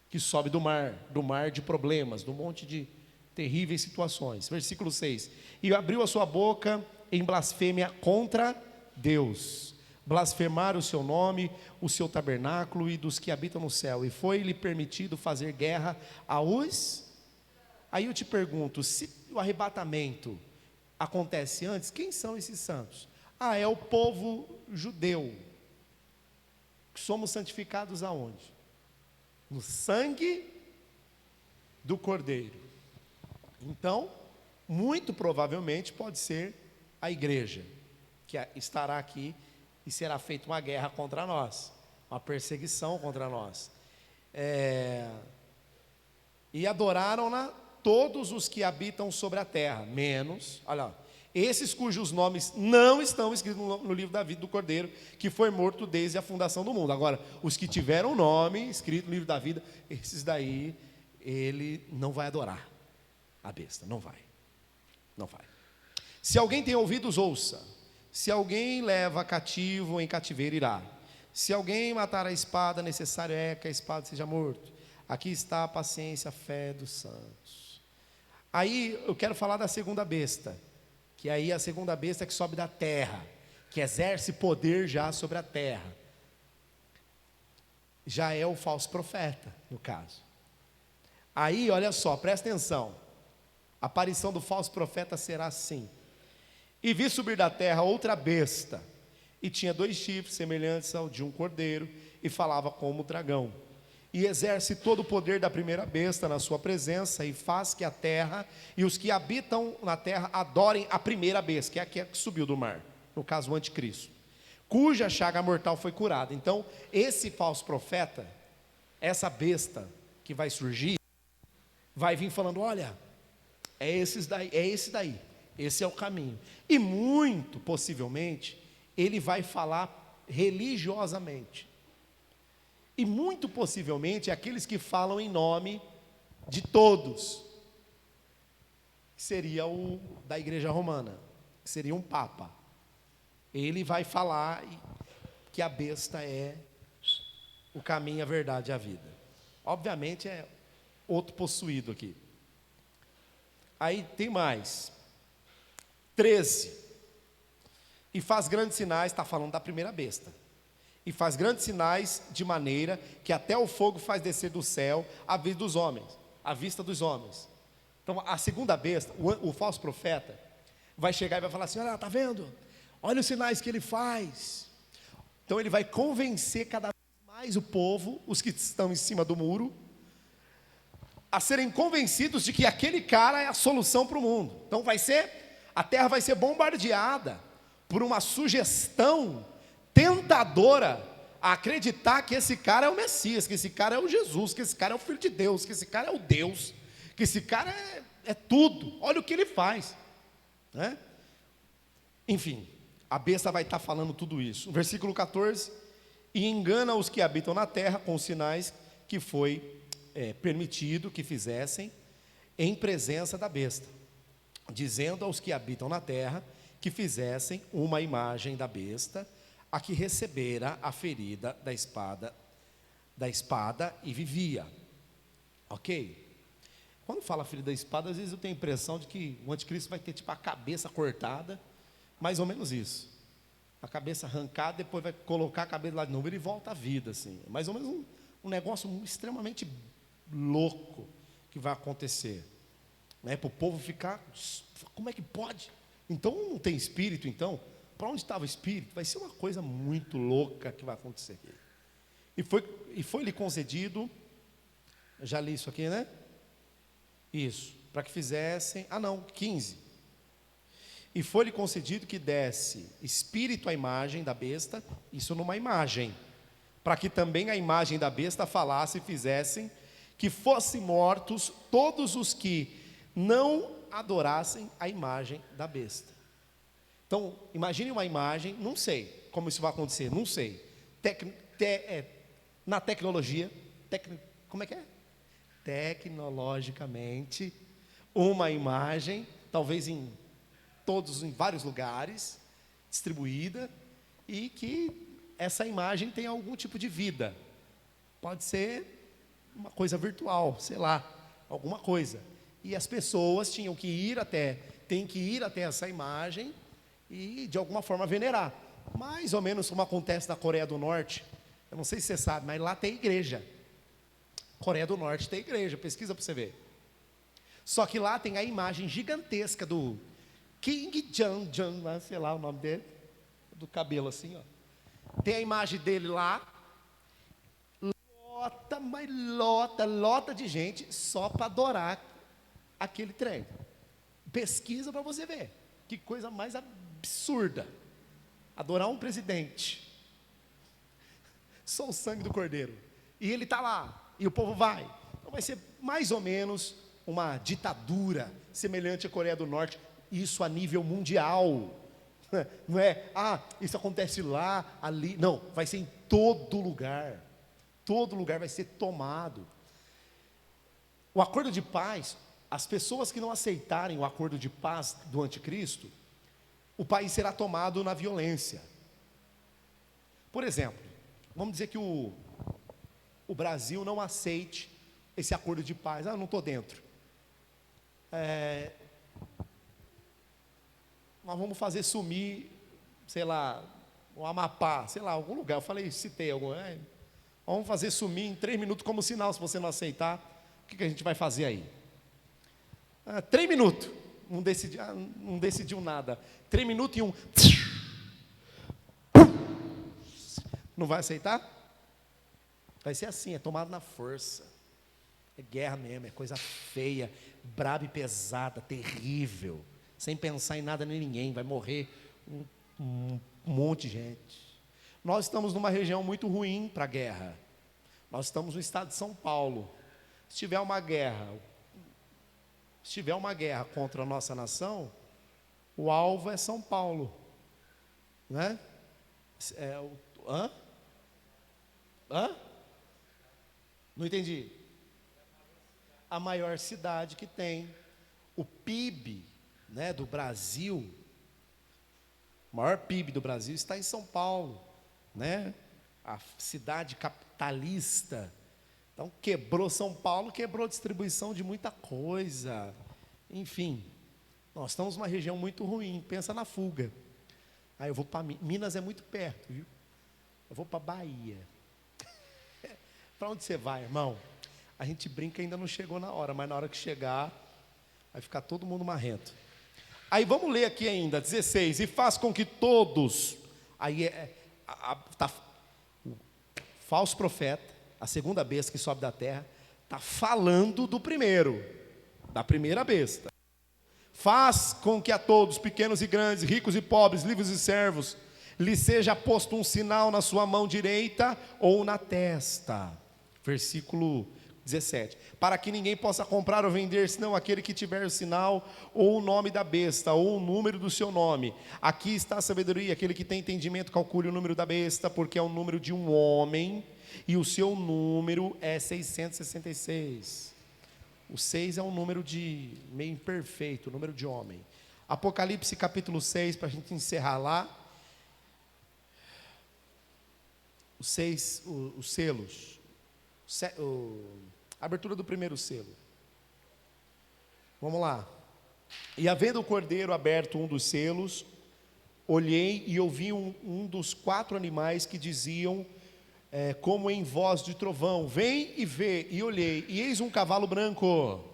que sobe do mar de problemas, do monte de terríveis situações. Versículo 6: e abriu a sua boca em blasfêmia contra Deus, blasfemar o seu nome, o seu tabernáculo e dos que habitam no céu, e foi-lhe permitido fazer guerra aos... Aí eu te pergunto, se o arrebatamento acontece antes, quem são esses santos? É o povo judeu. Somos santificados aonde? No sangue do Cordeiro. Então, muito provavelmente pode ser a igreja, que estará aqui e será feita uma guerra contra nós, uma perseguição contra nós. E adoraram-na todos os que habitam sobre a terra, menos, olha lá, esses cujos nomes não estão escritos no livro da vida do Cordeiro, que foi morto desde a fundação do mundo. Agora, os que tiveram o nome escrito no livro da vida, esses daí, ele não vai adorar a besta, não vai. Não vai. Se alguém tem ouvidos, ouça. Se alguém leva cativo, em cativeiro irá. Se alguém matar a espada, necessário é que a espada seja morto. Aqui está a paciência, a fé dos santos. Aí eu quero falar da segunda besta, que aí é a segunda besta que sobe da terra, que exerce poder já sobre a terra. Já é o falso profeta, no caso. Aí, olha só, presta atenção. A aparição do falso profeta será assim: e vi subir da terra outra besta, e tinha 2 chifres semelhantes ao de um cordeiro, e falava como dragão. E exerce todo o poder da primeira besta na sua presença, e faz que a terra e os que habitam na terra adorem a primeira besta, que é a que subiu do mar, no caso o anticristo, cuja chaga mortal foi curada. Então, esse falso profeta, essa besta que vai surgir, vai vir falando: olha, é esse daí, esse é o caminho. E muito possivelmente, ele vai falar religiosamente. E muito possivelmente, aqueles que falam em nome de todos, seria o da igreja romana, que seria um papa. Ele vai falar que a besta é o caminho, a verdade e a vida. Obviamente é outro possuído aqui. Aí tem mais. 13. E faz grandes sinais, está falando da primeira besta. E faz grandes sinais de maneira que até o fogo faz descer do céu à vista dos homens. Então a segunda besta, o falso profeta, vai chegar e vai falar assim: olha, está vendo? Olha os sinais que ele faz. Então ele vai convencer cada vez mais o povo, os que estão em cima do muro, a serem convencidos de que aquele cara é a solução para o mundo. Então a terra vai ser bombardeada por uma sugestão tentadora a acreditar que esse cara é o Messias, que esse cara é o Jesus, que esse cara é o Filho de Deus, que esse cara é o Deus, que esse cara é tudo. Olha o que ele faz, né? Enfim, a besta vai estar falando tudo isso. Versículo 14: e engana os que habitam na terra com os sinais que foi permitido que fizessem em presença da besta, dizendo aos que habitam na terra que fizessem uma imagem da besta, a que recebera a ferida da espada e vivia. Ok? Quando fala ferida da espada, às vezes eu tenho a impressão de que o anticristo vai ter tipo a cabeça cortada, mais ou menos isso. A cabeça arrancada, depois vai colocar a cabeça lá de novo, ele volta à vida, assim. Mais ou menos um negócio extremamente louco que vai acontecer, né? Para o povo ficar, como é que pode? Então não tem espírito, então? Para onde estava o espírito? Vai ser uma coisa muito louca que vai acontecer. E foi lhe concedido, já li isso aqui, né? Isso, para que fizessem, 15. E foi-lhe concedido que desse espírito à imagem da besta, isso numa imagem, para que também a imagem da besta falasse e fizessem que fossem mortos todos os que não adorassem a imagem da besta. Então, imagine uma imagem, não sei como isso vai acontecer, não sei. Na tecnologia, como é que é? Tecnologicamente, uma imagem, talvez em vários lugares, distribuída, e que essa imagem tem algum tipo de vida. Pode ser uma coisa virtual, sei lá, alguma coisa. E as pessoas têm que ir até essa imagem e de alguma forma venerar. Mais ou menos como acontece na Coreia do Norte. Eu não sei se você sabe, mas lá tem igreja. Coreia do Norte tem igreja, pesquisa para você ver. Só que lá tem a imagem gigantesca do Kim Jong-un, sei lá o nome dele, do cabelo assim, ó. Tem a imagem dele lá, lota de gente só para adorar aquele trem. Pesquisa para você ver, que coisa mais absurda, adorar um presidente, só o sangue do cordeiro, e ele está lá, e o povo vai. Então vai ser mais ou menos uma ditadura, semelhante à Coreia do Norte, isso a nível mundial. Não é, isso acontece lá, ali, não, vai ser em todo lugar vai ser tomado. O acordo de paz, as pessoas que não aceitarem o acordo de paz do anticristo, o país será tomado na violência. Por exemplo, vamos dizer que o Brasil não aceite esse acordo de paz, não estou dentro. Nós vamos fazer sumir, sei lá, o Amapá, sei lá, algum lugar, citei algum, vamos fazer sumir em 3 minutos como sinal, se você não aceitar, o que a gente vai fazer aí? 3 minutos, não decidiu nada, 3 minutos e não vai aceitar? Vai ser assim, é tomado na força, é guerra mesmo, é coisa feia, braba e pesada, terrível, sem pensar em nada nem ninguém, vai morrer um monte de gente. Nós estamos numa região muito ruim para a guerra. Nós estamos no estado de São Paulo. Se tiver uma guerra contra a nossa nação, o alvo é São Paulo, né? Não entendi. A maior cidade que tem. O PIB, né, do Brasil, o maior PIB do Brasil está em São Paulo, né? A cidade capitalista. Então quebrou São Paulo, quebrou a distribuição de muita coisa. Enfim, nós estamos numa região muito ruim. Pensa na fuga. Aí eu vou para Minas, é muito perto, viu? Eu vou para Bahia. Para onde você vai, irmão? A gente brinca, ainda não chegou na hora, mas na hora que chegar, vai ficar todo mundo marrento. Aí vamos ler aqui ainda, 16. E faz com que todos, aí tá, o falso profeta, a segunda besta que sobe da terra, Está falando do primeiro, da primeira besta. Faz com que a todos, pequenos e grandes, ricos e pobres, livres e servos, lhe seja posto um sinal na sua mão direita ou na testa. Versículo 17. Para que ninguém possa comprar ou vender, senão aquele que tiver o sinal, ou o nome da besta, ou o número do seu nome. Aqui está a sabedoria, aquele que tem entendimento, calcule o número da besta, porque é o número de um homem, e o seu número é 666. O 6 é um número de meio imperfeito, número de homem. Apocalipse capítulo 6, para a gente encerrar lá. Os 6, os selos. A abertura do primeiro selo. Vamos lá. E havendo o cordeiro aberto um dos selos, olhei e ouvi um dos 4 animais que diziam, como em voz de trovão: vem e vê. E olhei, e eis um cavalo branco,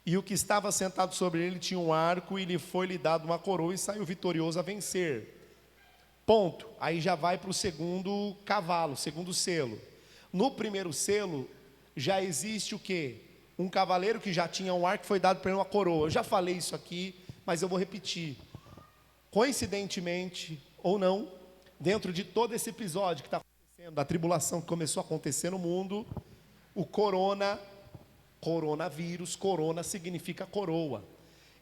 e o que estava sentado sobre ele tinha um arco, e lhe foi-lhe dado uma coroa, e saiu vitorioso a vencer. Ponto. Aí já vai para o segundo cavalo, segundo selo. No primeiro selo já existe o quê? Um cavaleiro que já tinha um arco, foi dado para ele uma coroa. Eu já falei isso aqui, mas eu vou repetir. Coincidentemente ou não, dentro de todo esse episódio que está acontecendo, da tribulação que começou a acontecer no mundo, o coronavírus, corona significa coroa.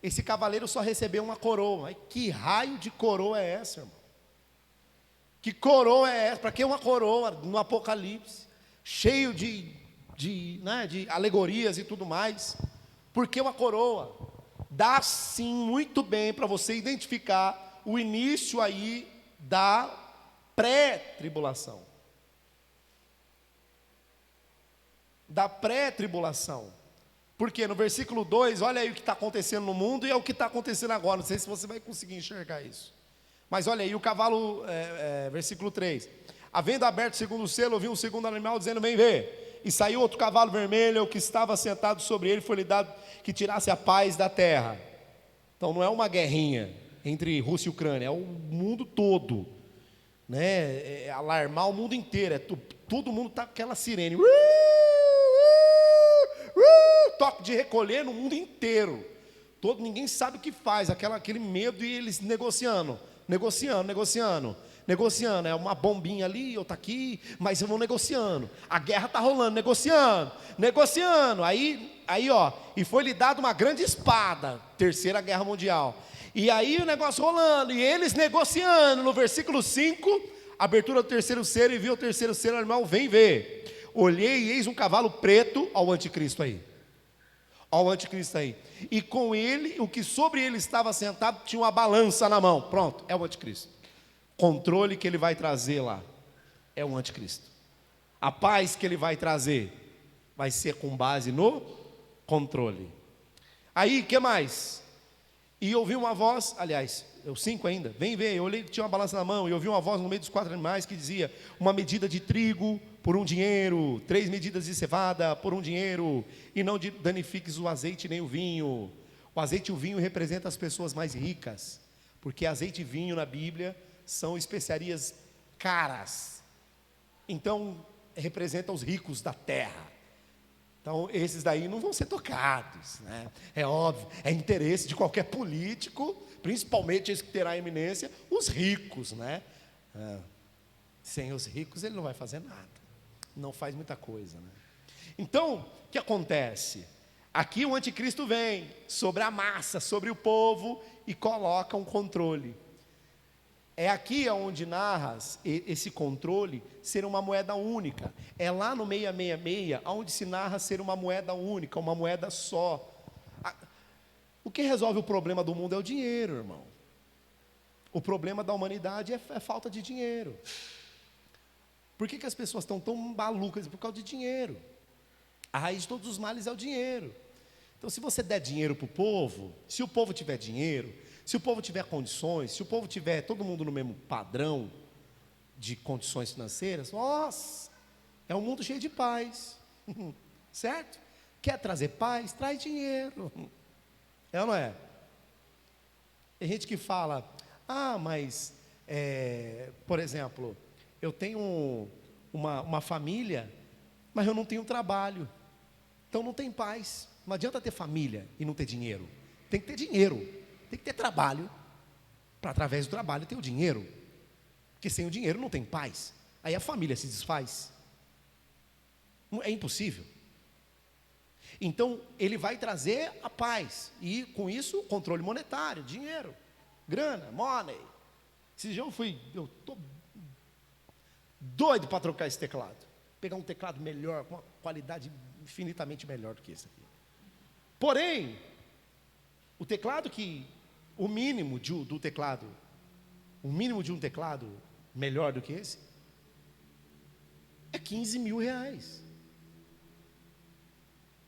Esse cavaleiro só recebeu uma coroa. Mas que raio de coroa é essa, irmão? Que coroa é essa? Para que uma coroa no Apocalipse, cheio de alegorias e tudo mais? Por que uma coroa? Dá sim muito bem para você identificar o início aí da pré-tribulação. Da pré-tribulação. Porque no versículo 2, olha aí o que está acontecendo no mundo e é o que está acontecendo agora. Não sei se você vai conseguir enxergar isso. Mas olha aí, o cavalo, versículo 3. Havendo aberto o segundo selo, ouvi um segundo animal dizendo: vem ver. E saiu outro cavalo vermelho, o que estava sentado sobre ele foi-lhe dado que tirasse a paz da terra. Então não é uma guerrinha entre Rússia e Ucrânia, é o mundo todo, né? É alarmar o mundo inteiro, todo mundo está com aquela sirene, toque de recolher no mundo inteiro. Ninguém sabe o que faz, aquele medo, e eles negociando. É uma bombinha ali, outra aqui, mas vão negociando. A guerra está rolando, negociando. Aí, ó, e foi-lhe dado uma grande espada, Terceira Guerra Mundial. E aí o negócio rolando, e eles negociando. No versículo 5, abertura do terceiro selo, e viu o terceiro selo, animal, vem ver. Olhei e eis um cavalo preto, ao anticristo aí. Ao anticristo aí. E com ele, o que sobre ele estava sentado, tinha uma balança na mão. Pronto, é o anticristo. Controle que ele vai trazer lá é o anticristo. A paz que ele vai trazer vai ser com base no controle. Aí, o que mais? E ouvi uma voz, aliás, eu 5 ainda, vem ver, eu olhei que tinha uma balança na mão, e ouvi uma voz no meio dos 4 animais que dizia: uma medida de trigo por um dinheiro, 3 medidas de cevada por um dinheiro, e não danifiques o azeite nem o vinho. O azeite e o vinho representam as pessoas mais ricas, porque azeite e vinho na Bíblia são especiarias caras, então representam os ricos da terra. Então esses daí não vão ser tocados, né? É óbvio, é interesse de qualquer político, principalmente esse que terá eminência, os ricos, né? Sem os ricos ele não vai fazer nada, não faz muita coisa, né? Então, o que acontece? Aqui o anticristo vem sobre a massa, sobre o povo, e coloca um controle. É aqui onde narras esse controle ser uma moeda única. É lá no 666 onde se narra ser uma moeda única, uma moeda só. O que resolve o problema do mundo é o dinheiro, irmão. O problema da humanidade é falta de dinheiro. Por que as pessoas estão tão malucas? Por causa de dinheiro. A raiz de todos os males é o dinheiro. Então, se você der dinheiro para o povo, se o povo tiver dinheiro, se o povo tiver condições, se o povo tiver todo mundo no mesmo padrão de condições financeiras, nossa, é um mundo cheio de paz. Certo? Quer trazer paz? Traz dinheiro. É ou não é? Tem gente que fala: mas, por exemplo, eu tenho uma família, mas eu não tenho trabalho. Então não tem paz. Não adianta ter família e não ter dinheiro. Tem que ter dinheiro, tem que ter trabalho, para através do trabalho ter o dinheiro. Porque sem o dinheiro não tem paz. Aí a família se desfaz. É impossível. Então ele vai trazer a paz. E com isso, controle monetário, dinheiro, grana, money. Esse dia eu estou doido para trocar esse teclado. Pegar um teclado melhor, com uma qualidade infinitamente melhor do que esse aqui. Porém, o teclado o mínimo de um teclado melhor do que esse, é 15 mil reais.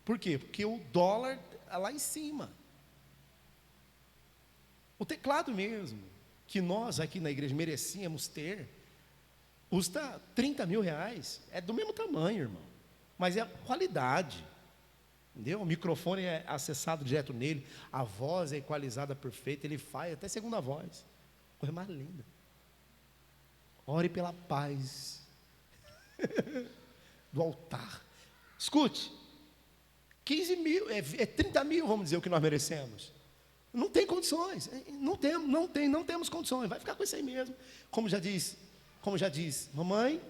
Por quê? Porque o dólar é lá em cima. O teclado mesmo, que nós aqui na igreja merecíamos ter, custa 30 mil reais. É do mesmo tamanho, irmão. Mas é a qualidade. Entendeu? O microfone é acessado direto nele, a voz é equalizada perfeita, ele faz até segunda voz. Coisa mais linda. Ore pela paz do altar. Escute, 15 mil, é 30 mil, vamos dizer, o que nós merecemos. Não tem condições, não temos condições, vai ficar com isso aí mesmo. Como já diz, mamãe,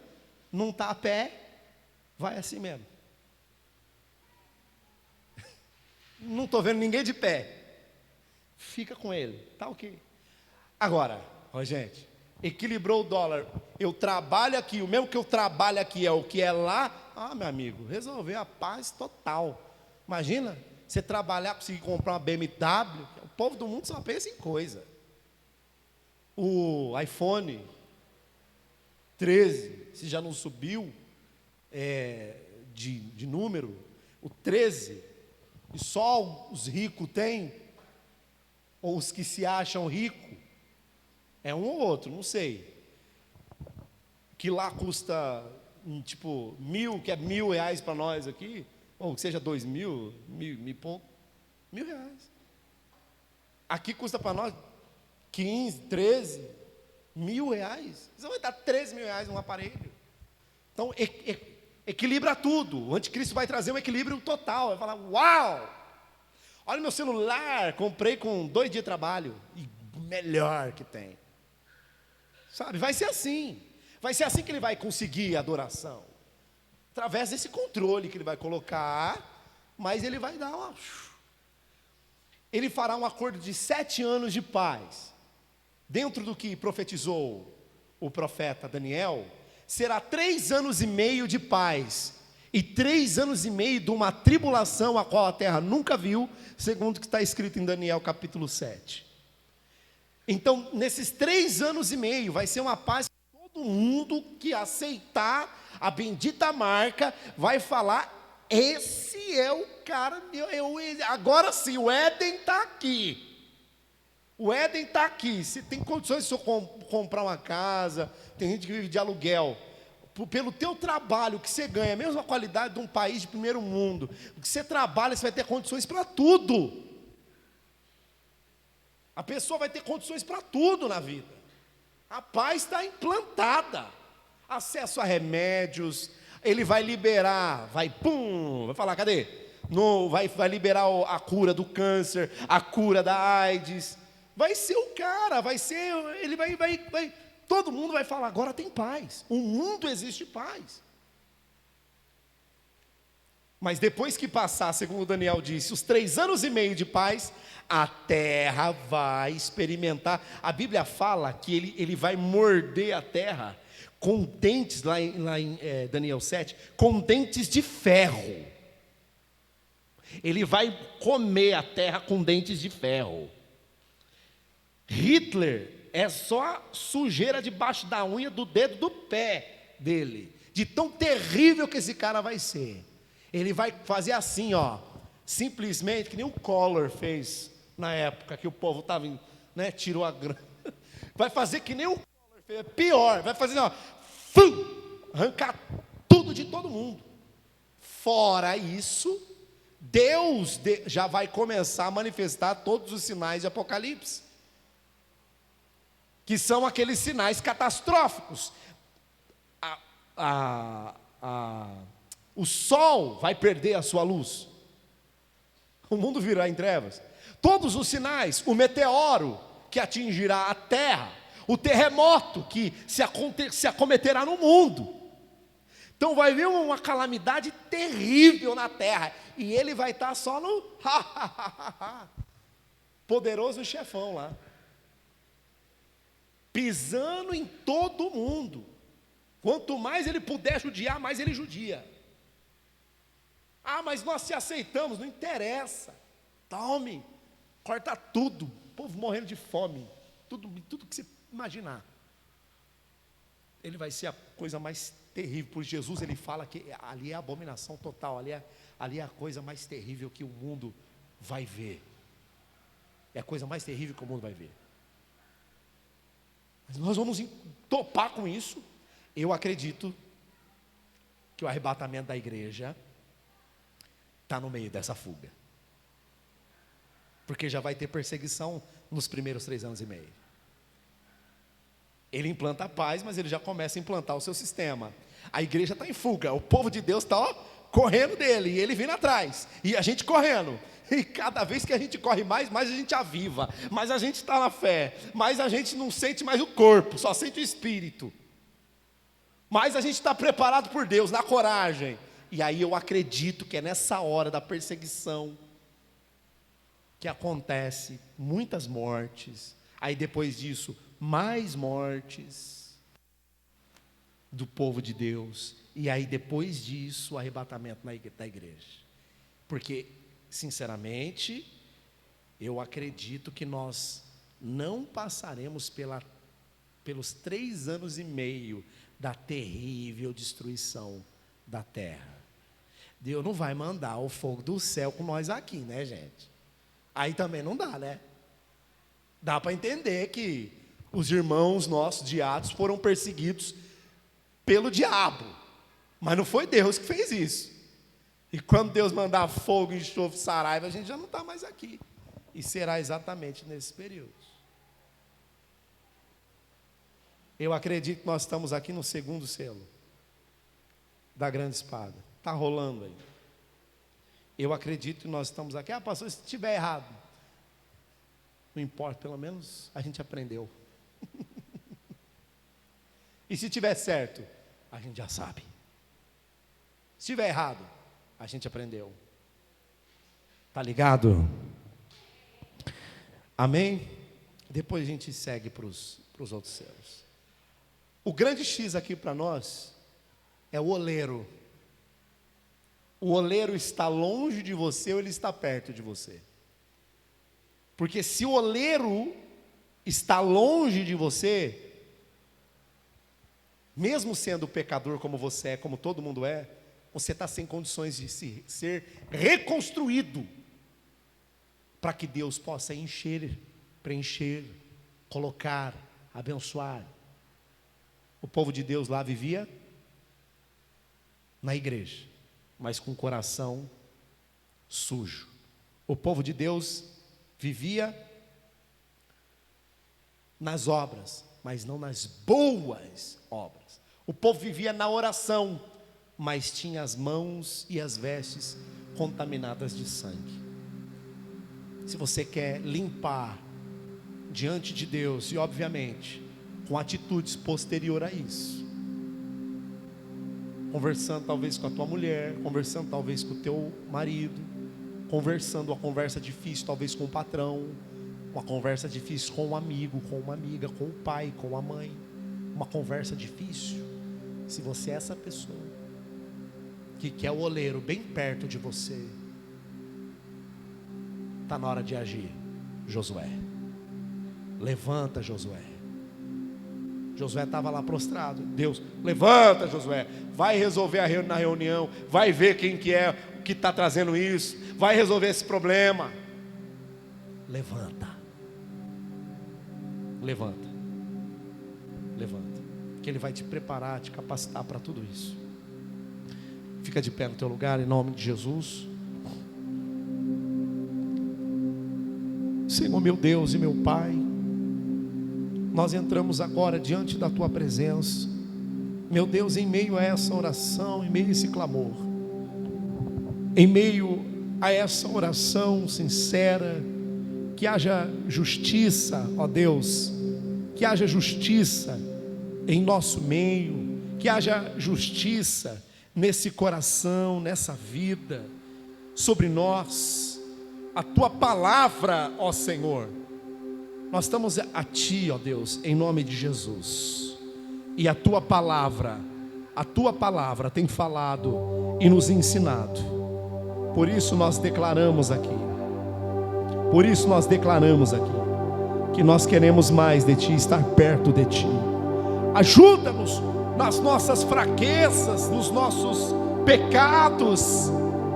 não está a pé, vai assim mesmo. Não estou vendo ninguém de pé. Fica com ele, tá ok. Agora, gente, equilibrou o dólar. Eu trabalho aqui, o mesmo que eu trabalho aqui é o que é lá. Ah, meu amigo, resolveu a paz total. Imagina, você trabalhar, conseguir comprar uma BMW. O povo do mundo só pensa em coisa. O iPhone 13, se já não subiu de número, o 13, e só os ricos têm, ou os que se acham ricos, é um ou outro, não sei, que lá custa, tipo, 1.000, que é R$1.000 para nós aqui, ou que seja 2.000, mil pouco, R$1.000. Aqui custa para nós 15, 13, R$1.000. Você vai dar R$13.000 num aparelho. Então, equilibra tudo. O anticristo vai trazer um equilíbrio total. Vai falar, uau! Olha meu celular, comprei com 2 dias de trabalho. E melhor que tem. Sabe, vai ser assim. Vai ser assim que ele vai conseguir a adoração. Através desse controle que ele vai colocar, mas ele vai dar uma... Ele fará um acordo de 7 anos de paz. Dentro do que profetizou o profeta Daniel, será 3 anos e meio de paz, e 3 anos e meio de uma tribulação a qual a terra nunca viu, segundo o que está escrito em Daniel capítulo 7. Então, nesses 3 anos e meio, vai ser uma paz que todo mundo que aceitar a bendita marca, vai falar, esse é o cara, agora sim, o Éden está aqui. O Éden está aqui. Se tem condições de você comprar uma casa, tem gente que vive de aluguel, pelo teu trabalho que você ganha, a mesma qualidade de um país de primeiro mundo, o que você trabalha, você vai ter condições para tudo. A pessoa vai ter condições para tudo na vida. A paz está implantada. Acesso a remédios, ele vai liberar, vai falar, cadê? Vai liberar a cura do câncer, a cura da AIDS. Vai ser o cara, ele vai, todo mundo vai falar, agora tem paz, o mundo existe paz. Mas depois que passar, segundo Daniel disse, os 3 anos e meio de paz, a terra vai experimentar, a Bíblia fala que ele vai morder a terra, com dentes, lá em Daniel 7, com dentes de ferro, ele vai comer a terra com dentes de ferro. Hitler é só sujeira debaixo da unha do dedo do pé dele, de tão terrível que esse cara vai ser. Ele vai fazer assim, ó, simplesmente, que nem o Collor fez na época que o povo estava, tirou a grana. Vai fazer que nem o Collor fez, é pior, vai fazer, ó, arrancar tudo de todo mundo. Fora isso, Deus já vai começar a manifestar todos os sinais de Apocalipse, que são aqueles sinais catastróficos. O sol vai perder a sua luz. O mundo virá em trevas. Todos os sinais, o meteoro que atingirá a terra, o terremoto que se acometerá no mundo. Então vai vir uma calamidade terrível na terra. E ele vai estar só no poderoso chefão lá, pisando em todo mundo. Quanto mais ele puder judiar, mais ele judia. Mas nós se aceitamos, não interessa. Tome, corta tudo. O povo morrendo de fome, tudo que você imaginar. Ele vai ser a coisa mais terrível. Por Jesus ele fala que ali é a abominação total, ali é a coisa mais terrível que o mundo vai ver. É a coisa mais terrível que o mundo vai ver. Mas nós vamos topar com isso. Eu acredito que o arrebatamento da igreja está no meio dessa fuga. Porque já vai ter perseguição nos primeiros 3 anos e meio. Ele implanta a paz, mas ele já começa a implantar o seu sistema. A igreja está em fuga, o povo de Deus está correndo dele, e ele vindo atrás, e a gente correndo. E cada vez que a gente corre mais a gente aviva, mais a gente está na fé, mais a gente não sente mais o corpo, só sente o espírito. Mais a gente está preparado por Deus, na coragem. E aí eu acredito que é nessa hora da perseguição que acontece muitas mortes. Aí depois disso, mais mortes do povo de Deus. E aí depois disso, o arrebatamento da igreja. Porque, sinceramente, eu acredito que nós não passaremos pelos 3 anos e meio da terrível destruição da terra. Deus não vai mandar o fogo do céu com nós aqui, né, gente? Aí também não dá, né? Dá para entender que os irmãos nossos de Atos foram perseguidos pelo diabo, mas não foi Deus que fez isso. E quando Deus mandar fogo, enxofre, saraiva, a gente já não está mais aqui. E será exatamente nesse período. Eu acredito que nós estamos aqui no 2º selo da grande espada. Está rolando aí. Eu acredito que nós estamos aqui. Pastor, se estiver errado, não importa, pelo menos a gente aprendeu. E se estiver certo, a gente já sabe. Se estiver errado, a gente aprendeu. Tá ligado? Amém? Depois a gente segue para os outros selos. O grande X aqui para nós é o oleiro. O oleiro está longe de você ou ele está perto de você? Porque se o oleiro está longe de você, mesmo sendo pecador como você é, como todo mundo é, você está sem condições de ser reconstruído, para que Deus possa encher, preencher, colocar, abençoar. O povo de Deus lá vivia na igreja, mas com o coração sujo. O povo de Deus vivia nas obras, mas não nas boas obras. O povo vivia na oração, mas tinha as mãos e as vestes contaminadas de sangue. Se você quer limpar diante de Deus, e obviamente com atitudes posterior a isso, conversando talvez com a tua mulher, conversando talvez com o teu marido, conversando uma conversa difícil talvez com o patrão, uma conversa difícil com um amigo, com uma amiga, com o pai, com a mãe, uma conversa difícil. Se você é essa pessoa que quer o oleiro bem perto de você, está na hora de agir. Josué, levanta, Josué. Josué estava lá prostrado. Deus, levanta, Josué, vai resolver na reunião, vai ver quem que é que está trazendo isso, vai resolver esse problema. Levanta, que Ele vai te preparar, te capacitar para tudo isso. Fica de pé no teu lugar, em nome de Jesus. Senhor meu Deus e meu Pai, nós entramos agora diante da Tua presença, meu Deus, em meio a essa oração, em meio a esse clamor. em meio a essa oração sincera, que haja justiça, ó Deus, que haja justiça em nosso meio, que haja justiça nesse coração, nessa vida, sobre nós. A Tua palavra, ó Senhor, nós estamos a Ti, ó Deus, em nome de Jesus, e a Tua palavra tem falado e nos ensinado. Por isso nós declaramos aqui, que nós queremos mais de Ti, estar perto de Ti. Ajuda-nos nas nossas fraquezas, nos nossos pecados,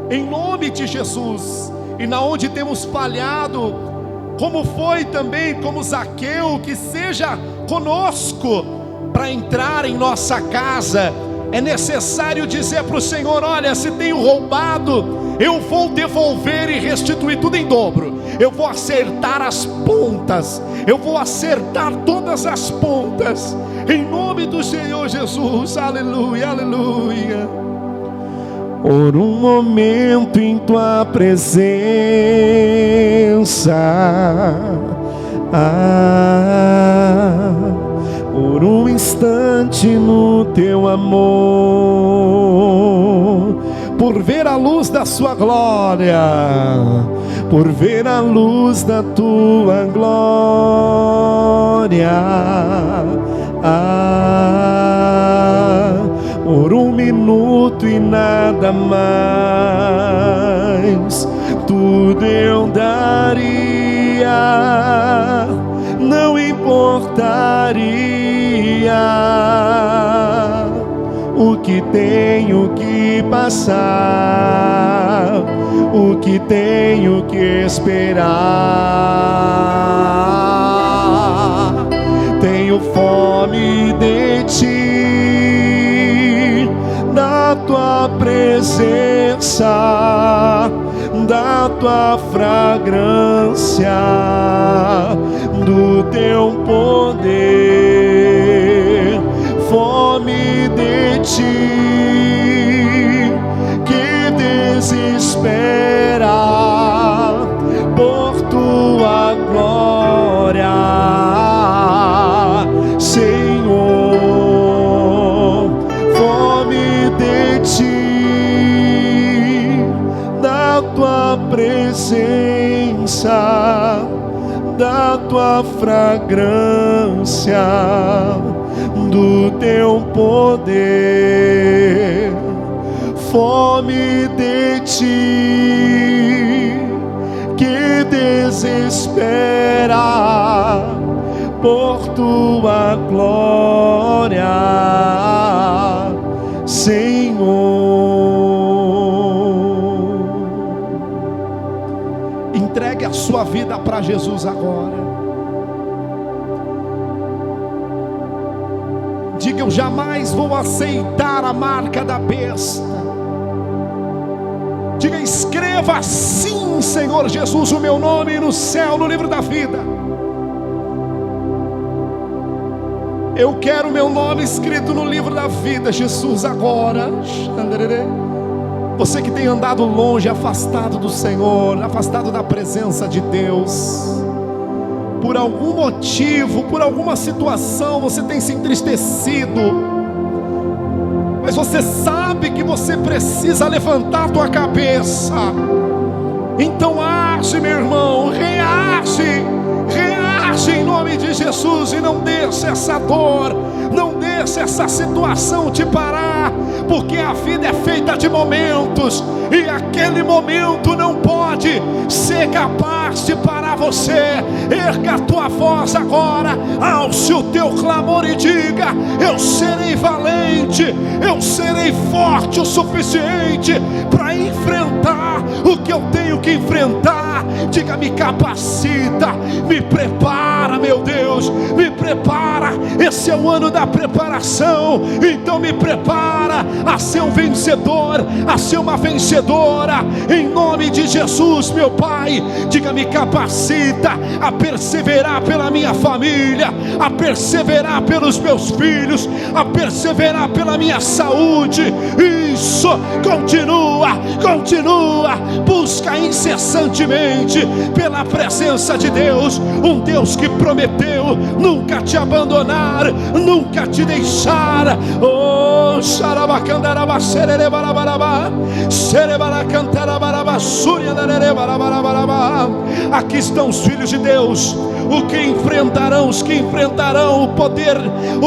em nome de Jesus. E na onde temos falhado, como foi também como Zaqueu, que seja conosco para entrar em nossa casa. É necessário dizer para o Senhor: olha, se tenho roubado, eu vou devolver e restituir tudo em dobro. Eu vou acertar as pontas, eu vou acertar todas as pontas, em nome do Senhor Jesus. Aleluia, aleluia. Por um momento em Tua presença, por um instante no Teu amor, por ver a luz da Sua glória, por ver a luz da Tua glória, por um minuto e nada mais, tudo eu daria, não importaria o que tenho que passar, o que tenho que esperar. Tenho fome de Ti, da Tua presença, da Tua fragrância, do Teu poder. Fome de Ti, que desespera por Tua glória, Senhor. Fome de Ti, da Tua presença, da Tua fragrância, do Teu poder. Fome de Ti, que desespera por Tua glória, Senhor. Entregue a sua vida para Jesus agora. Diga: eu jamais vou aceitar a marca da besta. Diga: escreva assim, Senhor Jesus, o meu nome no céu, no livro da vida. Eu quero o meu nome escrito no livro da vida, Jesus, agora. Você que tem andado longe, afastado do Senhor, afastado da presença de Deus, por algum motivo, por alguma situação, você tem se entristecido, mas você sabe que você precisa levantar a tua cabeça. Então age, meu irmão, reage em nome de Jesus, e não deixe essa dor, não deixe essa situação te parar, porque a vida é feita de momentos, e aquele momento não pode ser capaz de parar você. Erga a tua voz agora, alce o teu clamor e diga: eu serei valente, eu serei forte o suficiente para enfrentar o que eu tenho que enfrentar. Diga: me capacita, me prepara, meu Deus, me prepara. Esse é o ano da preparação, então me prepara a ser um vencedor, a ser uma vencedora, em nome de Jesus, meu Pai. Diga: me capacita a perseverar pela minha família, a perseverar pelos meus filhos, a perseverar pela minha saúde. isso. Continua, busca incessantemente pela presença de Deus, um Deus que prometeu nunca te abandonar, nunca te deixar. Oh, xarabacandaraba, sererebarabaraba, serebaracantarabaraба, suriandarerebarabaraba. Aqui estão os filhos de Deus, os que enfrentarão o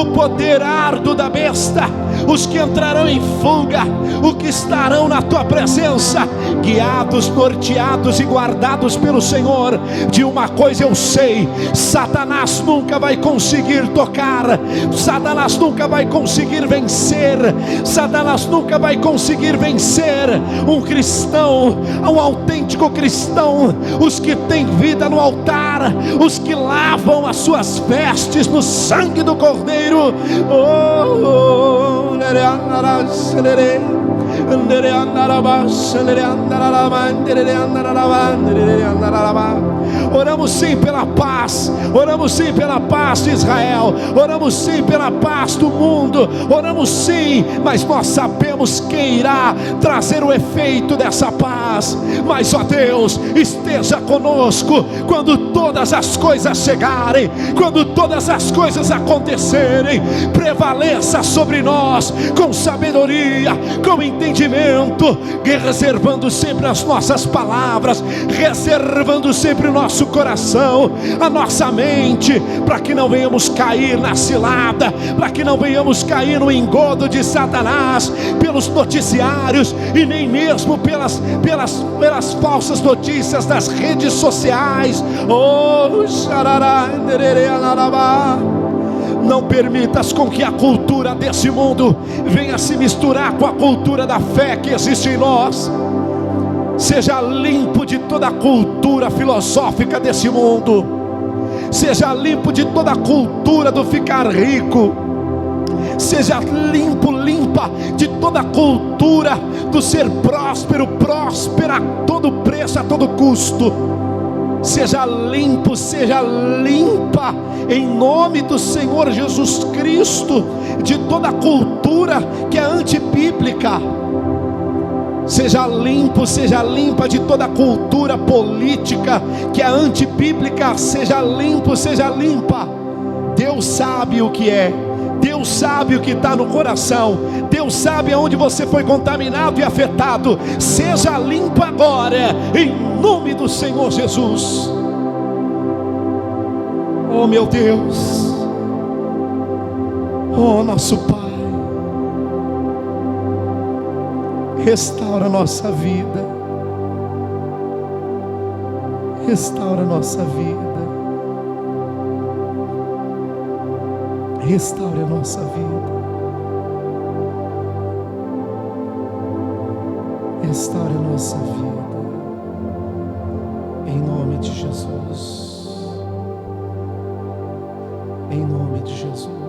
poder árduo da besta, os que entrarão em fuga, os que estarão na tua presença, guiados, norteados e guardados pelo Senhor. De uma coisa eu sei: Satanás nunca vai conseguir tocar, Satanás nunca vai conseguir vencer, Satanás nunca vai conseguir vencer um cristão, um autêntico cristão, os que têm vida no altar, os que lavam as suas vestes no sangue do Cordeiro. Oramos sim pela paz, oramos sim pela paz de Israel, oramos sim pela paz do mundo, oramos sim, mas nós sabemos quem irá trazer o efeito dessa paz. Mas ó Deus, esteja conosco quando todas as coisas chegarem, quando todas as coisas acontecerem. Prevaleça sobre nós com sabedoria, com entendimento, reservando sempre as nossas palavras, reservando sempre o nosso coração, a nossa mente, para que não venhamos cair na cilada, para que não venhamos cair no engodo de Satanás, pelos noticiários e nem mesmo pelas falsas notícias das redes sociais. Oh, xarará, não permitas com que a cultura desse mundo venha se misturar com a cultura da fé que existe em nós. Seja limpo de toda a cultura filosófica desse mundo, seja limpo de toda a cultura do ficar rico, seja limpa de toda a cultura do ser próspero, próspera a todo preço, a todo custo. Seja limpo, seja limpa, em nome do Senhor Jesus Cristo, de toda a cultura que é antibíblica. Seja limpo, seja limpa de toda a cultura política que é antibíblica. Seja limpo, seja limpa. Deus sabe o que é, Deus sabe o que está no coração, Deus sabe aonde você foi contaminado e afetado. Seja limpo agora, em nome do Senhor Jesus. Oh meu Deus, oh nosso Pai, restaura a nossa vida, restaura a nossa vida, restaure a nossa vida, restaure a nossa vida, em nome de Jesus, em nome de Jesus.